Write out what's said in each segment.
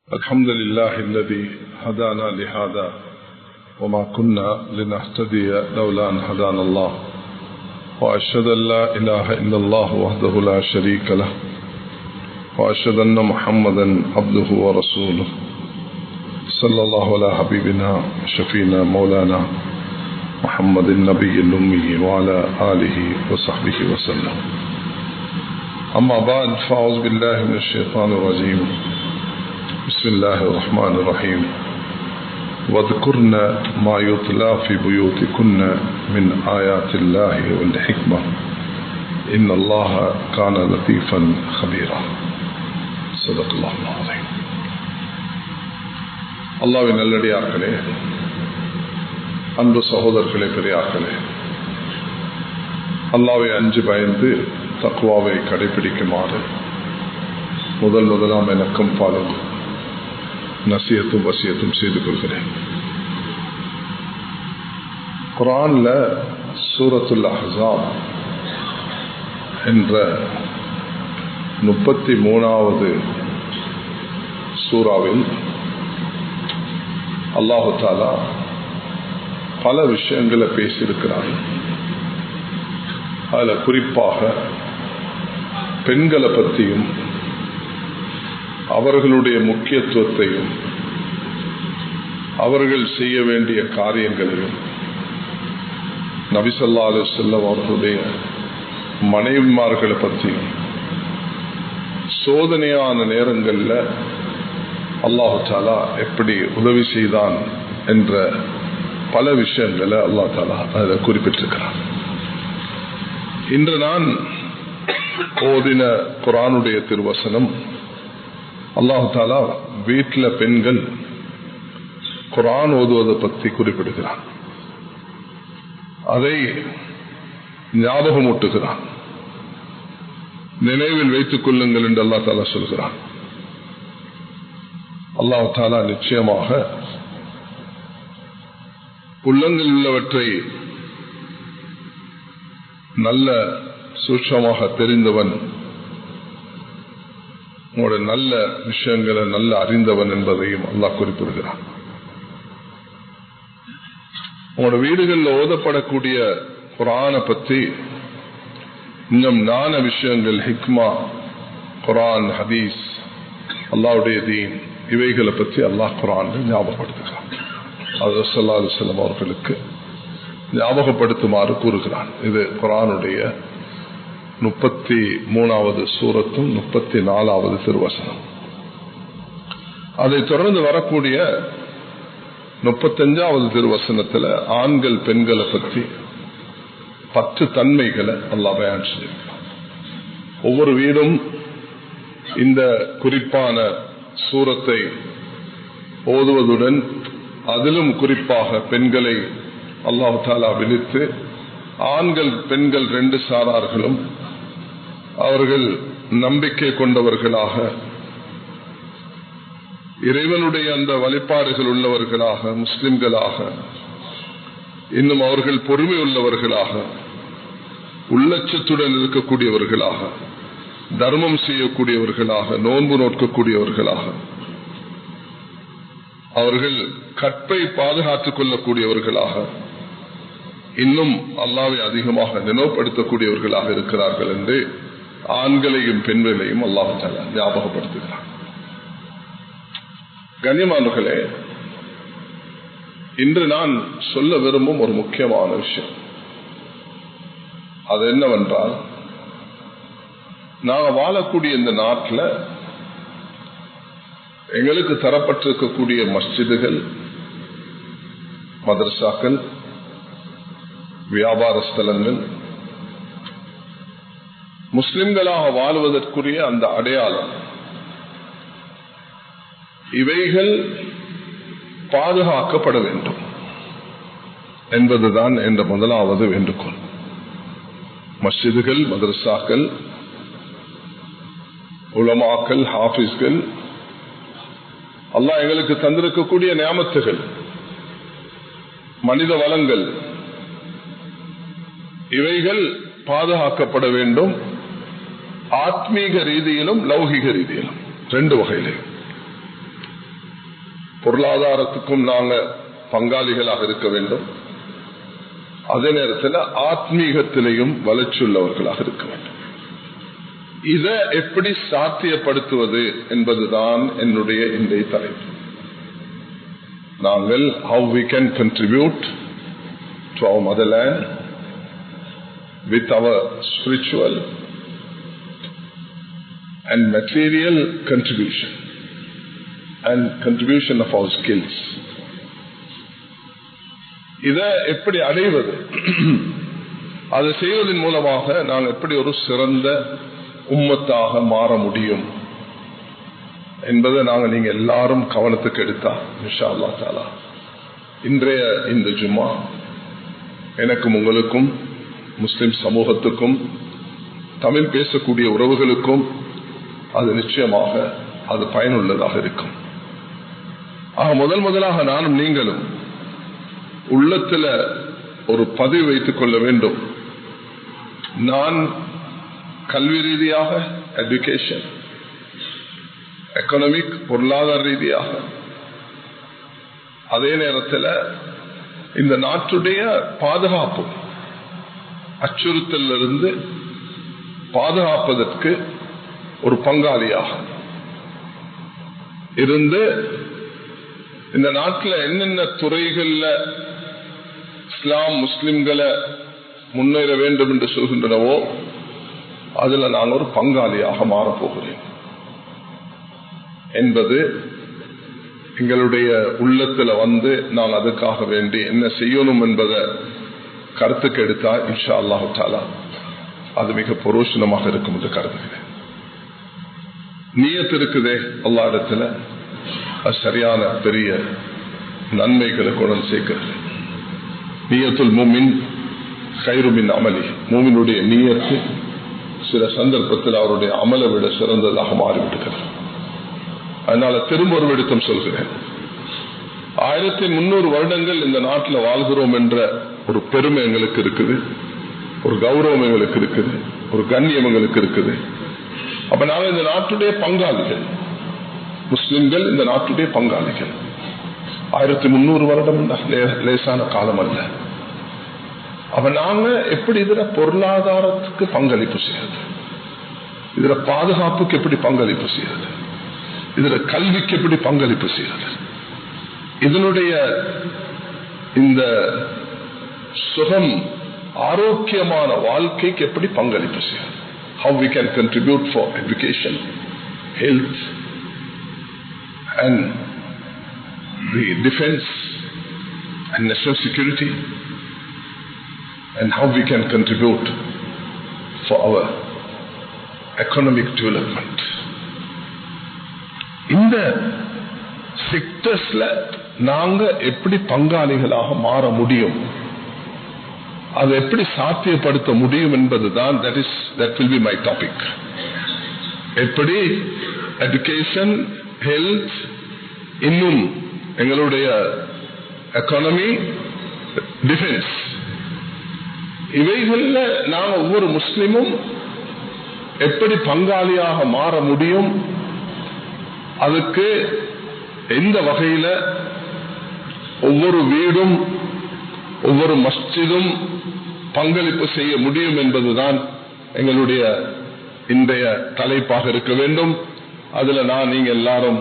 الحمد لله الذي هدانا لهذا وما كنا لنهتدي لولا أن هدانا الله وأشهد أن لا إله إلا الله وحده لا شريك له وأشهد أن محمدا عبده ورسوله صلى الله على حبيبنا شفينا مولانا محمد النبي الأمي وعلى آله وصحبه وسلم. أما بعد فأعوذ بالله من الشيطان الرجيم. بسم الله الرحمن الرحيم. واذكرن ما يتلى في بيوتكن من آيات الله والحكمة إن الله كان لطيفا خبيرا. صدق الله العظيم. அல்லாஹ்வின் நல்லடியார்களே, அன்பு சகோதரர்களே, பெரியார்களே, அல்லாஹ்வை அஞ்சு பயந்து தக்வாவை கடைபிடிக்குமாறு முதலாம் எனக்கும் பாலும் நசியத்தும் வசியத்தும் செய்து கொள்கிறேன். குர்ஆன்ல சூரத்துல் அஹ்ஸாப் என்ற 33வது சூறாவில் அல்லாஹு தஆலா பல விஷயங்களை பேசியிருக்கிறார். அதில் குறிப்பாக பெண்களை பற்றியும் அவர்களுடைய முக்கியத்துவத்தையும் அவர்கள் செய்ய வேண்டிய காரியங்களையும் நபி ஸல்லல்லாஹு அலைஹி வஸல்லம் அவர்களுடைய மனைவிமார்களை பற்றியும் சோதனையான நேரங்களில் அல்லாஹு தஆலா எப்படி உதவி செய்தான் என்ற பல விஷயங்களை அல்லாஹ் தஆலா அதில் குறிப்பிட்டிருக்கிறார். இன்று நான் ஓதின குர்ஆனுடைய திருவசனம் அல்லாஹு தஆலா வீட்டில் பெண்கள் குர்ஆன் ஓதுவதை பற்றி குறிப்பிடுகிறான். அதை ஞாபகமூட்டுகிறான். நினைவில் வைத்துக் கொள்ளுங்கள் என்று அல்லாஹ் தஆலா சொல்கிறான். அல்லாஹு தஆலா நிச்சயமாக உள்ளங்களில் உள்ளவற்றை நல்ல சூட்சமாக தெரிந்தவன், உங்களுடைய நல்ல விஷயங்களை நல்ல அறிந்தவன் என்பதையும் அல்லாஹ் குறிப்பிடுகிறான். உங்களோட வீடுகளில் ஓதப்படக்கூடிய குர்ஆனை பற்றி இன்னும் ஞான விஷயங்கள், ஹிக்மா, குர்ஆன், ஹதீஸ், அல்லாஹ்வுடைய தீன், இவைகளை பற்றி அல்லாஹ் குர்ஆன் ஞாபகப்படுத்துகிறான். அது ஸல்லல்லாஹு அலைஹி வஸல்லம் அவர்களுக்கு ஞாபகப்படுத்துமாறு கூறுகிறான். இது குர்ஆனுடைய 33வது சூரத்தும் 34வது திருவசனம். அதை தொடர்ந்து வரக்கூடிய 35வது திருவசனத்தில் ஆண்கள் பெண்களை பற்றி 10 தன்மைகளை அல்லாஹ் பயான் செய்திருக்கிறார். ஒவ்வொரு வீடும் இந்த குறிப்பான சூரத்தை ஓதுவதுடன் அதிலும் குறிப்பாக பெண்களை அல்லாஹ் தஆலா விழித்து ஆண்கள் பெண்கள் 2 சாரார்களும் அவர்கள் நம்பிக்கை கொண்டவர்களாக, இறைவனுடைய அந்த வழிபாடுகள் உள்ளவர்களாக, முஸ்லிம்களாக, இன்னும் அவர்கள் பொறுமை உள்ளவர்களாக, உள்ளச்சத்துடன் இருக்கக்கூடியவர்களாக, தர்மம் செய்யக்கூடியவர்களாக, நோன்பு நோக்கக்கூடியவர்களாக, அவர்கள் கற்பை பாதுகாத்துக் கொள்ளக்கூடியவர்களாக, இன்னும் அல்லாஹ்வை அதிகமாக நினைவுபடுத்தக்கூடியவர்களாக இருக்கிறார்கள் என்று ஆண்களையும் பெண்களையும் அல்லாஹ் தஆலா ஞாபகப்படுத்துகிறார். கண்ணியமானவர்களே, இன்று நான் சொல்ல விரும்பும் ஒரு முக்கியமான விஷயம் அது என்னவென்றால், நாங்கள் வாழக்கூடிய இந்த நாட்டில் எங்களுக்கு தரப்பட்டிருக்கக்கூடிய மஸ்ஜிதுகள், மதரசாக்கள், வியாபார ஸ்தலங்கள், முஸ்லிம்களாக வாழ்வதற்குரிய அந்த அடையாளம், இவைகள் பாதுகாக்கப்பட வேண்டும் என்பதுதான் என்ற முதலாவது வேண்டுகோள். மஸ்ஜிதுகள், மதரசாக்கள், உலமாக்கள், ஹாஃபிஸ்கள், அல்லாஹ் எங்களுக்கு தந்திருக்கக்கூடிய நியாமத்துகள், மனித வளங்கள், இவைகள் பாதுகாக்கப்பட வேண்டும். ஆத்மீக ரீதியிலும் லௌகிக ரீதியிலும் 2 வகையிலும். பொருளாதாரத்துக்கும் நாங்க பங்காளிகளாக இருக்க வேண்டும். அதே நேரத்தில் ஆத்மீகத்திலையும் வளர்ச்சியுள்ளவர்களாக இருக்க வேண்டும். இதை எப்படி சாத்தியப்படுத்துவது என்பதுதான் என்னுடைய இன்றைய தலைப்பு. நாங்கள் how we can contribute to our motherland with our spiritual and material contribution and contribution of our skills. இதை எப்படி அடைவது, அதை செய்வதன் மூலமாக நாங்கள் எப்படி ஒரு சிறந்த உம்மத்தாக மாற முடியும் என்பதை நாங்கள் நீங்க எல்லாரும் கவனத்துக்கு எடுத்தா இன்ஷா அல்லாஹ் தஆலா இன்றைய இந்த ஜும்மா எனக்கும் உங்களுக்கும் முஸ்லிம் சமூகத்துக்கும் தமிழ் பேசக்கூடிய உறவுகளுக்கும் அது நிச்சயமாக அது பயனுள்ளதாக இருக்கும். முதலாக நானும் நீங்களும் உள்ளத்துல ஒரு பதிவு வைத்துக் கொள்ள வேண்டும். நான் கல்வி ரீதியாக எஜுகேஷன், எக்கனாமிக் பொருளாதார ரீதியாக, அதே நேரத்தில் இந்த நாட்டுடைய பாதுகாப்பு அச்சுறுத்தலிருந்து பாதுகாப்பதற்கு ஒரு பங்காளியாக இருந்து இந்த நாட்டில் என்னென்ன துறைகள்ல இஸ்லாம் முஸ்லிம்களை முன்னேற வேண்டும் என்று சொல்கின்றனவோ அதுல நான் ஒரு பங்காளியாக மாறப்போகிறேன் என்பது எங்களுடைய உள்ளத்துல வந்து நான் அதுக்காக வேண்டி என்ன செய்யணும் என்பதை கருத்துக்கு எடுத்தா இன்ஷா அல்லாஹு தஆலா அது மிக புரோஷனமாக இருக்கும் என்று கருதுகிறேன். நியத் இருக்குதே அல்லாஹ் இடத்துல, அது சரியான பெரிய நன்மைகளை கொண்டு சேர்க்கிறது. நியத்துல் முஃமின் கைரு மின் அமலி, மூமினுடைய நியத்து சில சந்தர்ப்பத்தில் அவருடைய அமலை விட சிறந்ததாக மாறிவிடுகிறது. அதனால திரும்ப ஒரு விடுத்தம் சொல்கிறேன், 1300 வருடங்கள் இந்த நாட்டில் வாழ்கிறோம் என்ற ஒரு பெருமை எங்களுக்கு இருக்குது, ஒரு கௌரவம் எங்களுக்கு இருக்குது, ஒரு கண்ணியம் எங்களுக்கு இருக்குது. அப்ப நாங்கள் இந்த நாட்டுடைய பங்காளிகள், முஸ்லிம்கள் இந்த நாட்டுடைய பங்காளிகள். 1300 வருடம் லேசான காலம் அல்ல. அப்ப நாங்க எப்படி இதுல பொருளாதாரத்துக்கு பங்களிப்பு செய்யறது, இதுல பாதுகாப்புக்கு எப்படி பங்களிப்பு செய்யறது, இதுல கல்விக்கு எப்படி பங்களிப்பு செய்யறது, இதனுடைய இந்த சுகம் ஆரோக்கியமான வாழ்க்கைக்கு எப்படி பங்களிப்பு செய்யறது, how we can contribute for education, health and the defense and national security, and how we can contribute for our economic development. இந்த செக்டர்ஸ்ல நாங்க எப்படி பங்காளிகளாக மாற முடியும், அதை எப்படி சாத்தியப்படுத்த முடியும் என்பதுதான் that will be my topic. எப்படி education, health, இன்னும் எங்களுடைய எக்கானமி, டிஃபென்ஸ், இவைகள்ல நாங்க ஒவ்வொரு முஸ்லிமும் எப்படி பங்காளியாக மாற முடியும், அதுக்கு எந்த வகையில ஒவ்வொரு வீடும் ஒவ்வொரு மஸ்ஜிதும் பங்களிப்பு செய்ய முடியும் என்பதுதான் எங்களுடைய இன்றைய தலைப்பாக இருக்க வேண்டும். அதுல நான் நீங்க எல்லாரும்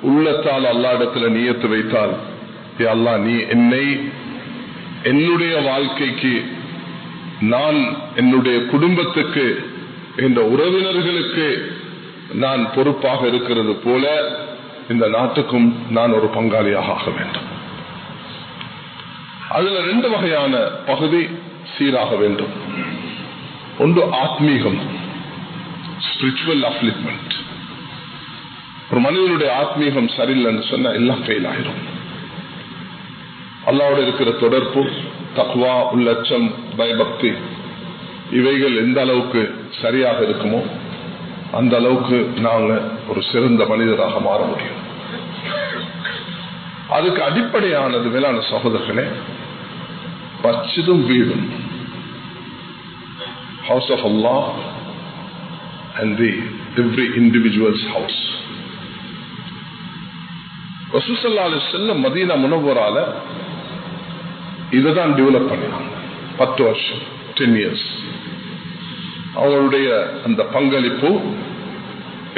உள்ளத்தால் அல்லாஹ் இடத்துல நியத்து வைத்தால், யா அல்லாஹ் நீ என்னை என்னுடைய வாழ்க்கைக்கு, நான் என்னுடைய குடும்பத்துக்கு, இந்த உறவினர்களுக்கு நான் பொறுப்பாக இருக்கிறது போல இந்த நாட்டுக்கும் நான் ஒரு பங்காளியாக ஆக வேண்டும். அதுல 2 வகையான பகுதி சீராக வேண்டும். ஒன்று ஆத்மீகம், ஸ்பிரிச்சுவல் அப்லிப்மெண்ட். ஒரு மனிதனுடைய ஆத்மீகம் சரியில்லைன்னு சொன்னா எல்லாம் ஃபெயில் ஆயிரும். அல்லாஹ்வோடு இருக்கிற தொடர்பு, தக்வா, உள்ளச்சம், பயபக்தி, இவைகள் எந்த அளவுக்கு சரியாக இருக்குமோ அந்த அளவுக்கு நாங்க ஒரு சிறந்த மனிதராக மாற முடியும். அதுக்கு அடிப்படையானது மேலான சகோதரர்களே, மஸ்ஜிதும் வீடும், house of Allah and every individual's house. ரசூல் ஸல்லல்லாஹு அலைஹி வஸல்லம் மதீனா முனவ்வரால இதுதான் டெவலப் பண்ணினாங்க. 10 வருஷம் 10 years. அவங்களுடைய அந்த பங்களிப்பு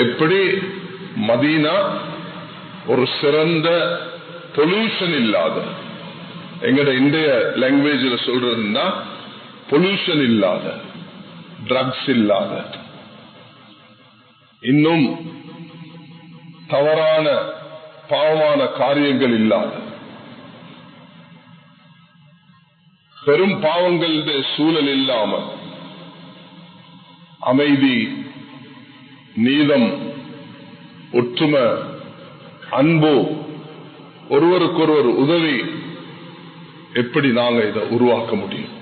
எப்படி மதீனா ஒரு சிறந்த பொல்யூஷன் இல்லாத, எங்கட இந்திய லாங்குவேஜில் சொல்றதுன்னா பொல்யூஷன் இல்லாத, ட்ரக்ஸ் இல்லாத, இன்னும் தவறான பாவமான காரியங்கள் இல்லாத, பெரும் பாவங்களுடைய சூழல் இல்லாமல் அமைதி, நீதம், ஒற்றுமை, அன்பு, ஒருவருக்கொருவர் உதவி, எப்படி நாங்க இதை உருவாக்க முடியும்?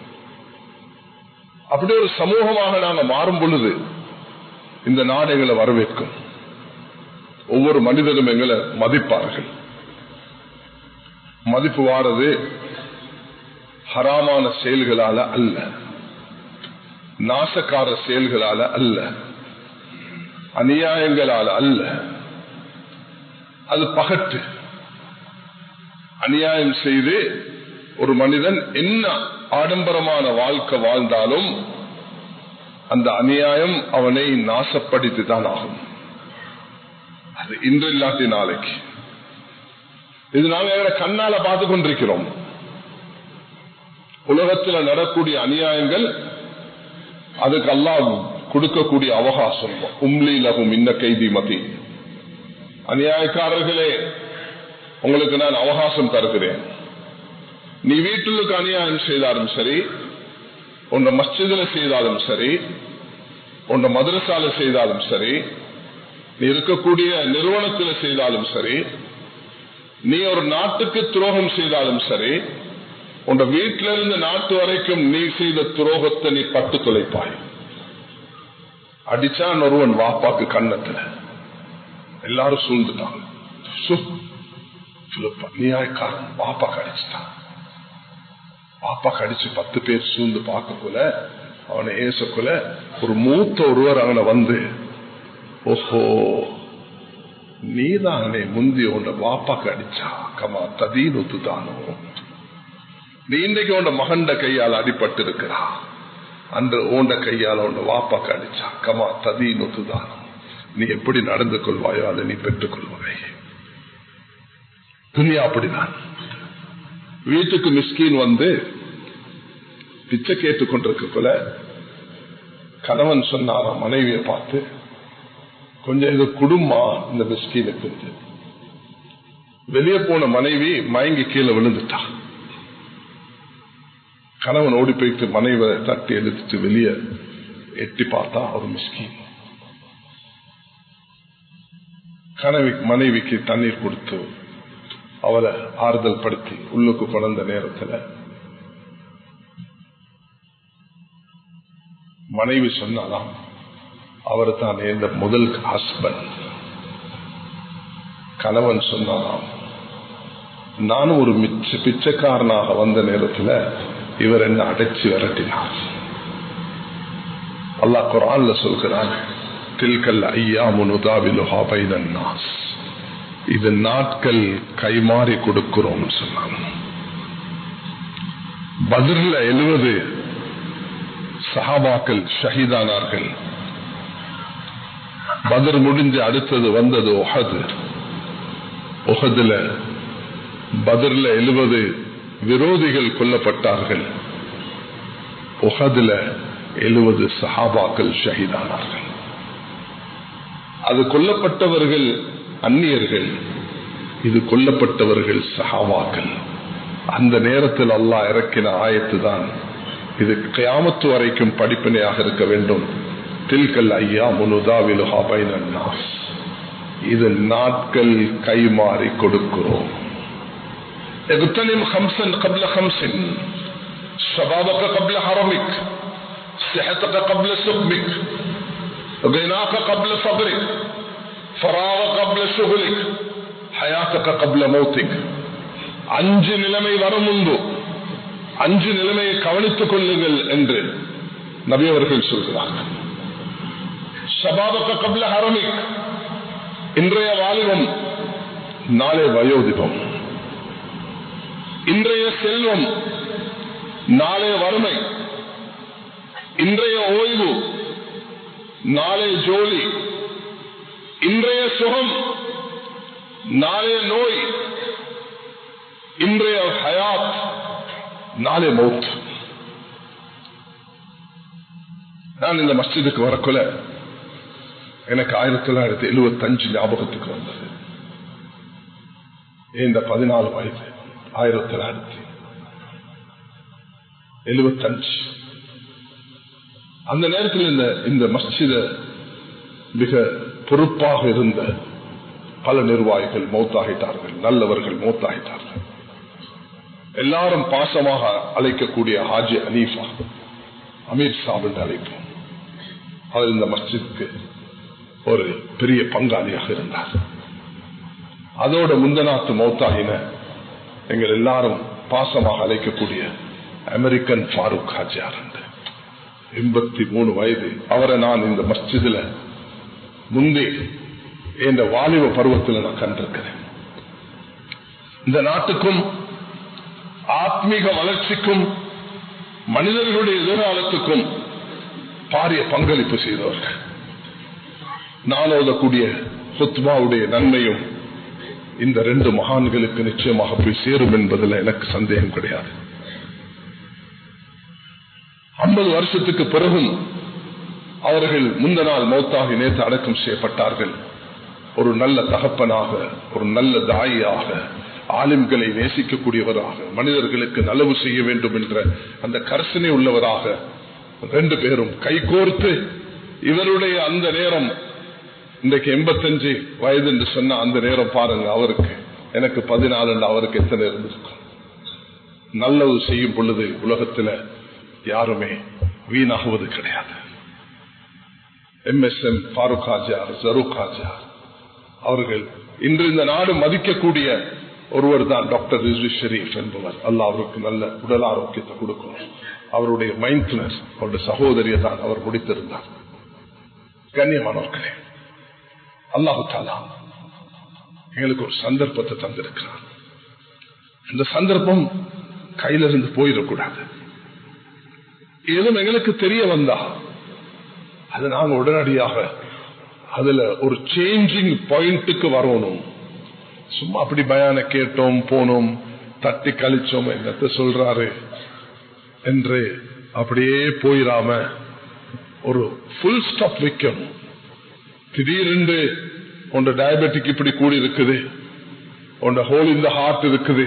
அப்படி ஒரு சமூகமாக நாங்க மாறும் பொழுது இந்த நாடு எங்களை வரவேற்கும். ஒவ்வொரு மனிதனும் எங்களை மதிப்பார்கள். மதிப்பு வாரது ஹராமான செயல்களால அல்ல, நாசக்கார செயல்களால அல்ல, அநியாயங்களால அல்ல. அது பகட்டு. அநியாயம் செய்து ஒரு மனிதன் என்ன ஆடம்பரமான வாழ்க்கை வாழ்ந்தாலும் அந்த அநியாயம் அவனை நாசப்படுத்தி தான் ஆகும். அது இன்று இல்லாட்டி நாளைக்கு. இது நாங்க கண்ணால பார்த்து கொண்டிருக்கிறோம். உலகத்தில் நடக்கூடிய அநியாயங்கள், அதுக்கு அல்லாஹ் கொடுக்கக்கூடிய அவகாசம். உம்லி லஹும் இன்ன கைதி மதி. அநியாயக்காரர்களே, உங்களுக்கு நான் அவகாசம் தருகிறேன். நீ வீட்டுக்கு அநியாயம் செய்தாலும் சரி, உன்னை மஸ்ஜிதில் செய்தாலும் சரி, உன்னை மதரசால செய்தாலும் சரி, நீ இருக்கக்கூடிய நிறுவனத்தில் செய்தாலும் சரி, நீ ஒரு நாட்டுக்கு துரோகம் செய்தாலும் சரி, உன் வீட்டிலிருந்து நாட்டு வரைக்கும் நீ செய்த துரோகத்தை நீ பட்டு தொலைப்பாய். அடிச்சான் ஒருவன் வாப்பாக்கு கண்ணத்துல, எல்லாரும் சூழ்ந்துட்டாங்க. அநியாயக்காரன் வாப்பாக்கு அடிச்சுட்டான். வாப்பாக்கு அடிச்சு 10 பேர் சூழ்ந்து பார்க்கக்குள்ள, அவனை ஏசக்குள்ள ஒரு மூத்த ஒருவர் அவனை வந்து, ஓஹோ நீதானே முந்தி உன்னை வாப்பாக்கு அடிச்சா, கமா ததீன் ஒத்துதானோ, நீ இன்றைக்கு உன் மகண்ட கையால் அடிபட்டு இருக்கிறா, அன்று உண்ட கையால் உன் வாப்பாக்கு அடிச்சா, கமா ததீன் ஒத்துதானோ, நீ எப்படி நடந்து கொள்வாயோ அதை நீ பெற்றுக் கொள்வாய். துனியா அப்படிதான். வீட்டுக்கு மிஸ்கீன் வந்து பிச்சை கேட்டுக் கொண்டிருக்கக்குள்ள கணவன் சொன்னாரா மனைவியை பார்த்து, கொஞ்சம் இது குடும்பமா இந்த மிஸ்கீனுக்கு. வெளியே போன மனைவி மயங்கி கீழே விழுந்துட்டா. கணவன் ஓடி போயிட்டு மனைவியை தட்டி எழுதிட்டு வெளியே எட்டி பார்த்தா ஒரு மிஸ்கீன். மனைவிக்கு தண்ணீர் கொடுத்து அவளை ஆறுதல் படுத்தி உள்ளுக்கு கொண்ட நேரத்தில் மனைவி சொன்னாலாம், அவர் தான் இந்த முதல் ஹஸ்பண்ட். கணவன் சொன்னாலாம், நானும் ஒரு பிச்சைக்காரனாக வந்த நேரத்தில் இவர் என்ன அடைச்சு விரட்டினார். அல்லாஹ் குர்ஆன்ல சொல்கிறான், தில்கல் ஐயாமு நுதாவிலுஹா பைனன் நாஸ், இது நாட்கள் கைமாறி கொடுக்கிறோம் சொன்னாங்க. பத்ர்ல 70 சஹாபாக்கள் ஷஹீதானார்கள். பத்ர் முடிஞ்சு அடுத்தது வந்தது உஹது. உஹதுல பத்ர்ல 70 விரோதிகள் கொல்லப்பட்டார்கள். உஹதுல 70 சஹாபாக்கள் ஷஹீதானார்கள். அது கொல்லப்பட்டவர்கள் அந்நியர்கள், இது கொல்லப்பட்டவர்கள் சஹாபாக்கள். அந்த நேரத்தில் அல்லாஹ் இறக்கின ஆயத்து தான் இது கியாமத்து வரைக்கும் படிப்பினையாக இருக்க வேண்டும். தில்கல் ஐயாமு நுதாவிலுஹா பைனன் நாஸ், இது நாட்கள் கைமாறி கொடுக்கிறோம். اغتنم خمسا قبل خمس، شبابك قبل حرمك، صحتك قبل سقمك، غناك قبل فقرك، فراغك قبل شغلك، حياتك قبل موتك. 5 நிலைமை வரும் முன்பு 5 நிலைமையை கவனித்துக் கொள்ளுங்கள் என்று நபி அவர்கள் சொல்கிறார்கள். ஷபாபக கப்ல ஹரமிக், இன்றைய வாலிபம் நாளை வயோதிபம், இன்றைய செல்வம் நாளைய வறுமை, இன்றைய ஓய்வு நாளைய ஜோலி, இன்றைய சுகம் நாளைய நோய், இன்றைய ஹயாத் நாளைய மௌத். நான் இந்த மஸ்ஜிதுக்கு வரக்குள்ள எனக்கு 1975 ஞாபகத்துக்கு வந்தது. இந்த 14 வயது 1975. அந்த நேரத்தில் இந்த மஸ்ஜித மிக பொறுப்பாக இருந்த பல நிர்வாகிகள் மௌத்தாகிட்டார்கள், நல்லவர்கள் மௌத்தாகிட்டார்கள். எல்லாரும் பாசமாக அழைக்கக்கூடிய ஹாஜி ஹனீஃபா அமீர் சாப் என்று அழைப்போம். அவர் இந்த மஸ்ஜிதுக்கு ஒரு பெரிய பங்காளியாக இருந்தார். அதோட முந்தநாத்து மௌத்தாகின எங்கள் எல்லாரும் பாசமாக அழைக்கக்கூடிய அமெரிக்கன் ஃபாரூக் ஹாஜியார் 83 வயது. அவரை நான் இந்த மஸ்ஜிதுல முந்தி என்ற வாலிப பருவத்தில் நான் கண்டிருக்கிறேன். இந்த நாட்டுக்கும் ஆத்மீக வளர்ச்சிக்கும் மனிதர்களுடைய எதிர்காலத்துக்கும் பாரிய பங்களிப்பு செய்தவர்கள். நான் ஓதக்கூடிய ஹுத்பாவுடைய நன்மையும் இந்த 2 மகான்களுக்கு நிச்சயமாக போய் சேரும் என்பதில் எனக்கு சந்தேகம் கிடையாது. 50 வருஷத்துக்கு பிறகும் அவர்கள் முந்த நாள் மௌத்தாகி நேற்று அடக்கம் செய்யப்பட்டார்கள். ஒரு நல்ல தகப்பனாக, ஒரு நல்ல தாயாக, ஆலிம்களை நேசிக்கக்கூடியவராக, மனிதர்களுக்கு நலவு செய்ய வேண்டும் என்ற அந்த கர்சனை உள்ளவராக 2 பேரும் கைகோர்த்து இவருடைய அந்த நேரம் இன்றைக்கு 85 வயது என்று சொன்ன அந்த நேரம் பாருங்க, அவருக்கு எனக்கு 14 அவருக்கு எத்தனை இருந்திருக்கும். நல்லது செய்யும் பொழுது உலகத்தில் யாருமே வீணாகுவது கிடையாது. MSM ஃபாரூக் ஹாஜியார், ஜரூக் ஹாஜியார் அவர்கள் இன்று இந்த நாடு மதிக்கக்கூடிய ஒருவர் தான் டாக்டர் ரிஸ்வி ஷெரீப் என்பவர். அல்லாஹ் அவருக்கு நல்ல உடல் ஆரோக்கியத்தை கொடுக்கணும். அவருடைய மைந்தனர், அவருடைய சகோதரியை தான் அவர் முடித்திருந்தார். கண்ணியமானவர்களே, அல்லாஹு தஆலா எங்களுக்கு ஒரு சந்தர்ப்பத்தை தந்திருக்கிறார். இந்த சந்தர்ப்பம் கையிலிருந்து போயிடக்கூடாது. ஏதும் எங்களுக்கு தெரிய வந்தா அது நாங்க உடனடியாக அதுல ஒரு சேஞ்சிங் பாயிண்ட்டுக்கு வரணும். சும்மா அப்படி பயான கேட்டோம், போனோம், தட்டி கழிச்சோம், என்னத்த சொல்றாரு என்று அப்படியே போயிடாம ஒரு ஃபுல் ஸ்டாப் வைக்கணும். திடீரென்று உண்ட டயபெட்டிக் இப்படி கூடி இருக்குது, உண்ட ஹோல் இந்த ஹார்ட் இருக்குது,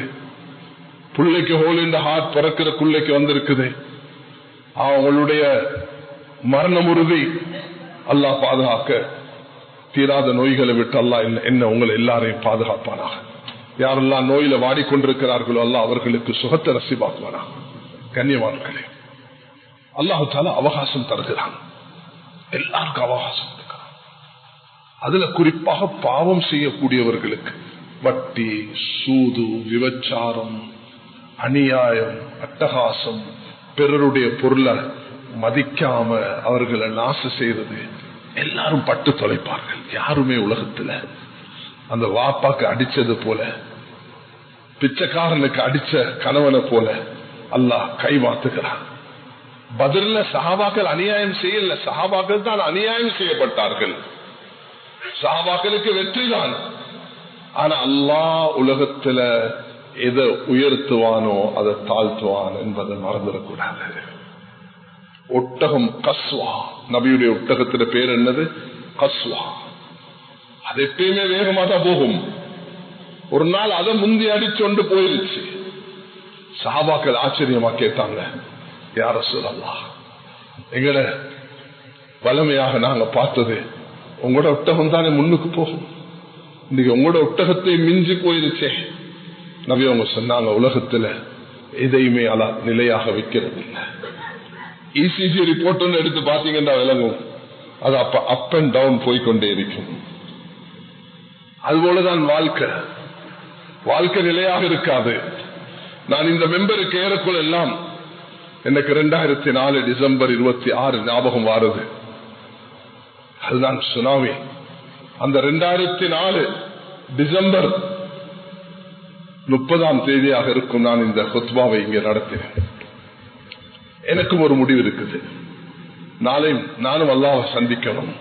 பிள்ளைக்கு ஹோல் இந்த ஹார்ட் பிறக்கிற பிள்ளைக்கு வந்திருக்குது, அவங்களுடைய மரணம் உறுதி, அல்லாஹ் பாதுகாக்க, தீராத நோய்களை விட்டு அல்லாஹ் என்ன உங்களை எல்லாரையும் பாதுகாப்பானாக. யாரெல்லாம் நோயில வாடிக்கொண்டிருக்கிறார்களோ அல்லாஹ் அவர்களுக்கு சுகத்தை நசீபாக்குவானாக. கண்ணியவான்களே, அல்லாஹு தஆலா அவகாசம் தருகிறான், எல்லாருக்கும் அவகாசம் தருகிறான். அதுல குறிப்பாக பாவம் செய்யக்கூடியவர்களுக்கு வட்டி, சூது, விபச்சாரம், அநியாயம், அட்டகாசம், பிறருடைய பொருளை மதிக்காம அவர்களை நாச செய்வது, எல்லாரும் பட்டு தொலைப்பார்கள். யாருமே உலகத்துல அந்த வாப்பாக்கு அடிச்சது போல, பிச்சைக்காரனுக்கு அடிச்ச கணவனை போல அல்லாஹ் கைமாத்துகிறான். பத்ர்ல சஹாபாக்கள் அநியாயம் செய்யல, சஹாபாக்கள் தான் அநியாயம் செய்யப்பட்டார்கள். சஹாபாக்களுக்கு வெற்றி தான். ஆனா அல்லாஹ் உலகத்துல எதை உயர்த்துவானோ அதை தாழ்த்துவான் என்பதை மறந்துடக்கூடாது. ஒட்டகம் கஸ்வா, நபியுடைய ஒட்டகத்தின பேர் என்னது? கஸ்வா. அது எப்பயுமே வேகமா தான் போகும். ஒரு நாள் அதை முந்தி அடிச்சொண்டு போயிருச்சு. சஹாபாக்கள் ஆச்சரியமா கேட்டாங்க, யா ரசூலல்லாஹ், எங்களை வலிமையாக நாங்க பார்த்தது உங்களோட ஒட்டகம் தானே முன்னுக்கு போகும், இன்னைக்கு உங்களோட ஒட்டகத்தை மிஞ்சி போயிருச்சே. நபி அவங்க சொன்னாங்க, உலகத்துல எதையுமே அலா நிலையாக வைக்கிறது இல்லை. ECG ரிப்போர்ட் எடுத்து பாத்தீங்கன்னா விளங்கும், அது அப்ப அப் அண்ட் டவுன் போய்கொண்டே இருக்கும். அதுபோலதான் வாழ்க்கை நிலையாக இருக்காது. நான் இந்த மெம்பருக்கு ஏறக்குள்ள எல்லாம் எனக்கு 2004 டிசம்பர் 26 ஞாபகம் வாருது. அதுதான் சுனாமி. அந்த 2004 டிசம்பர் 30ஆம் தேதியாக இருக்கும் நான் இந்த குத்பாவை இங்கே நடத்தினேன். எனக்கும் ஒரு முடிவு இருக்குது. நாளை நானும் அல்லாஹ்வை சந்திக்கணும்.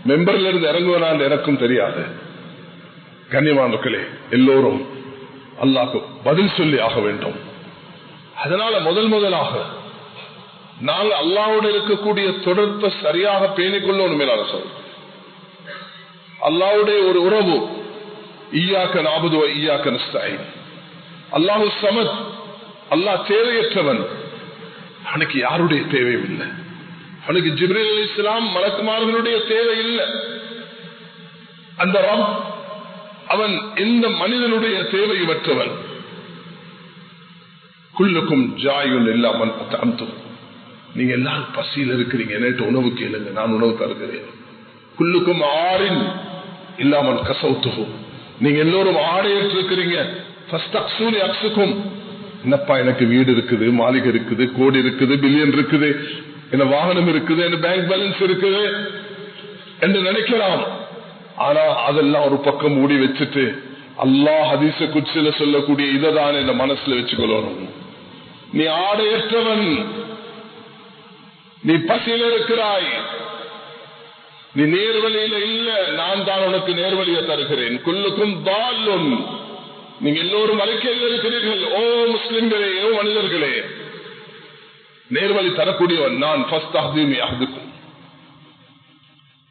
மெம்பர்ல இருந்து இறங்குவனான் எனக்கும் தெரியாது. கண்ணியமானவர்களே, எல்லோரும் அல்லாஹ்க்கு பதில் சொல்லி ஆக வேண்டும். அதனால முதலாக நாங்கள் அல்லாஹ்வோடு இருக்கக்கூடிய தொடர்பை சரியாக பேணிக்கொள்ளணும். மேலான சொல் அல்லாஹ்வுடைய ஒரு உறவு, ஈயாக்க நஅபுது வ ஈயாக்க நஸ்தஈன். அல்லாஹு ஸமத், அல்லாஹ் தேவையற்றவன். அவனுக்கு யாருடைய தேவையும் இல்லை. அவனுக்கு ஜிப்ரீல் அலைஹிஸ்ஸலாம் மலக்குமார்களுடைய தேவை இல்லை. அந்த ரப் அவன் எந்த மனிதனுடைய தேவையற்றவன். குல்லுக்கும் ஜாயுன் இல்லாமல் அத்தஅம்தும். நீங்க எல்லாரும் பசியில் இருக்கிறீங்க, என்னட்டு உணவு கேளுங்க, நான் உணவு தருகிறேன். குல்லுக்கும் ஆரின் இல்லாமல் கசௌத்துகும். நீங்க எல்லோரும் ஆடையற்று இருக்கிறீங்க. என்னப்பா எனக்கு வீடு இருக்குது, மாளிகை இருக்குது, கோடி இருக்குது, பில்லியன் இருக்குது, என்ன வாகனம் இருக்குது, என்ன பேங்க் பேலன்ஸ் இருக்குது என்று நினைக்கலாம். ஆனா அதெல்லாம் ஒரு பக்கம் மூடி வச்சுட்டு அல்லாஹ் ஹதீஸ குத்ஸில சொல்லக்கூடிய இததான் இந்த மனசுல வச்சுக்கொள்ளணும். நீ ஆடையற்றவன், நீ பசியில் இருக்கிறாய், நீ நேர்வழியில இல்ல, நான் தான் உனக்கு நேர்வழியை தருகிறேன். குல்லுக்கும் தால்லுன். நீங்க எல்லோரும் அறிக்கையில் இருக்கிறீர்கள். ஓ முஸ்லிம்களே, ஓ மனிதர்களே, நேர்வழி தரக்கூடியவன் நான். ஃபஸ்தஹ்தீமி அஹ்துக்கும்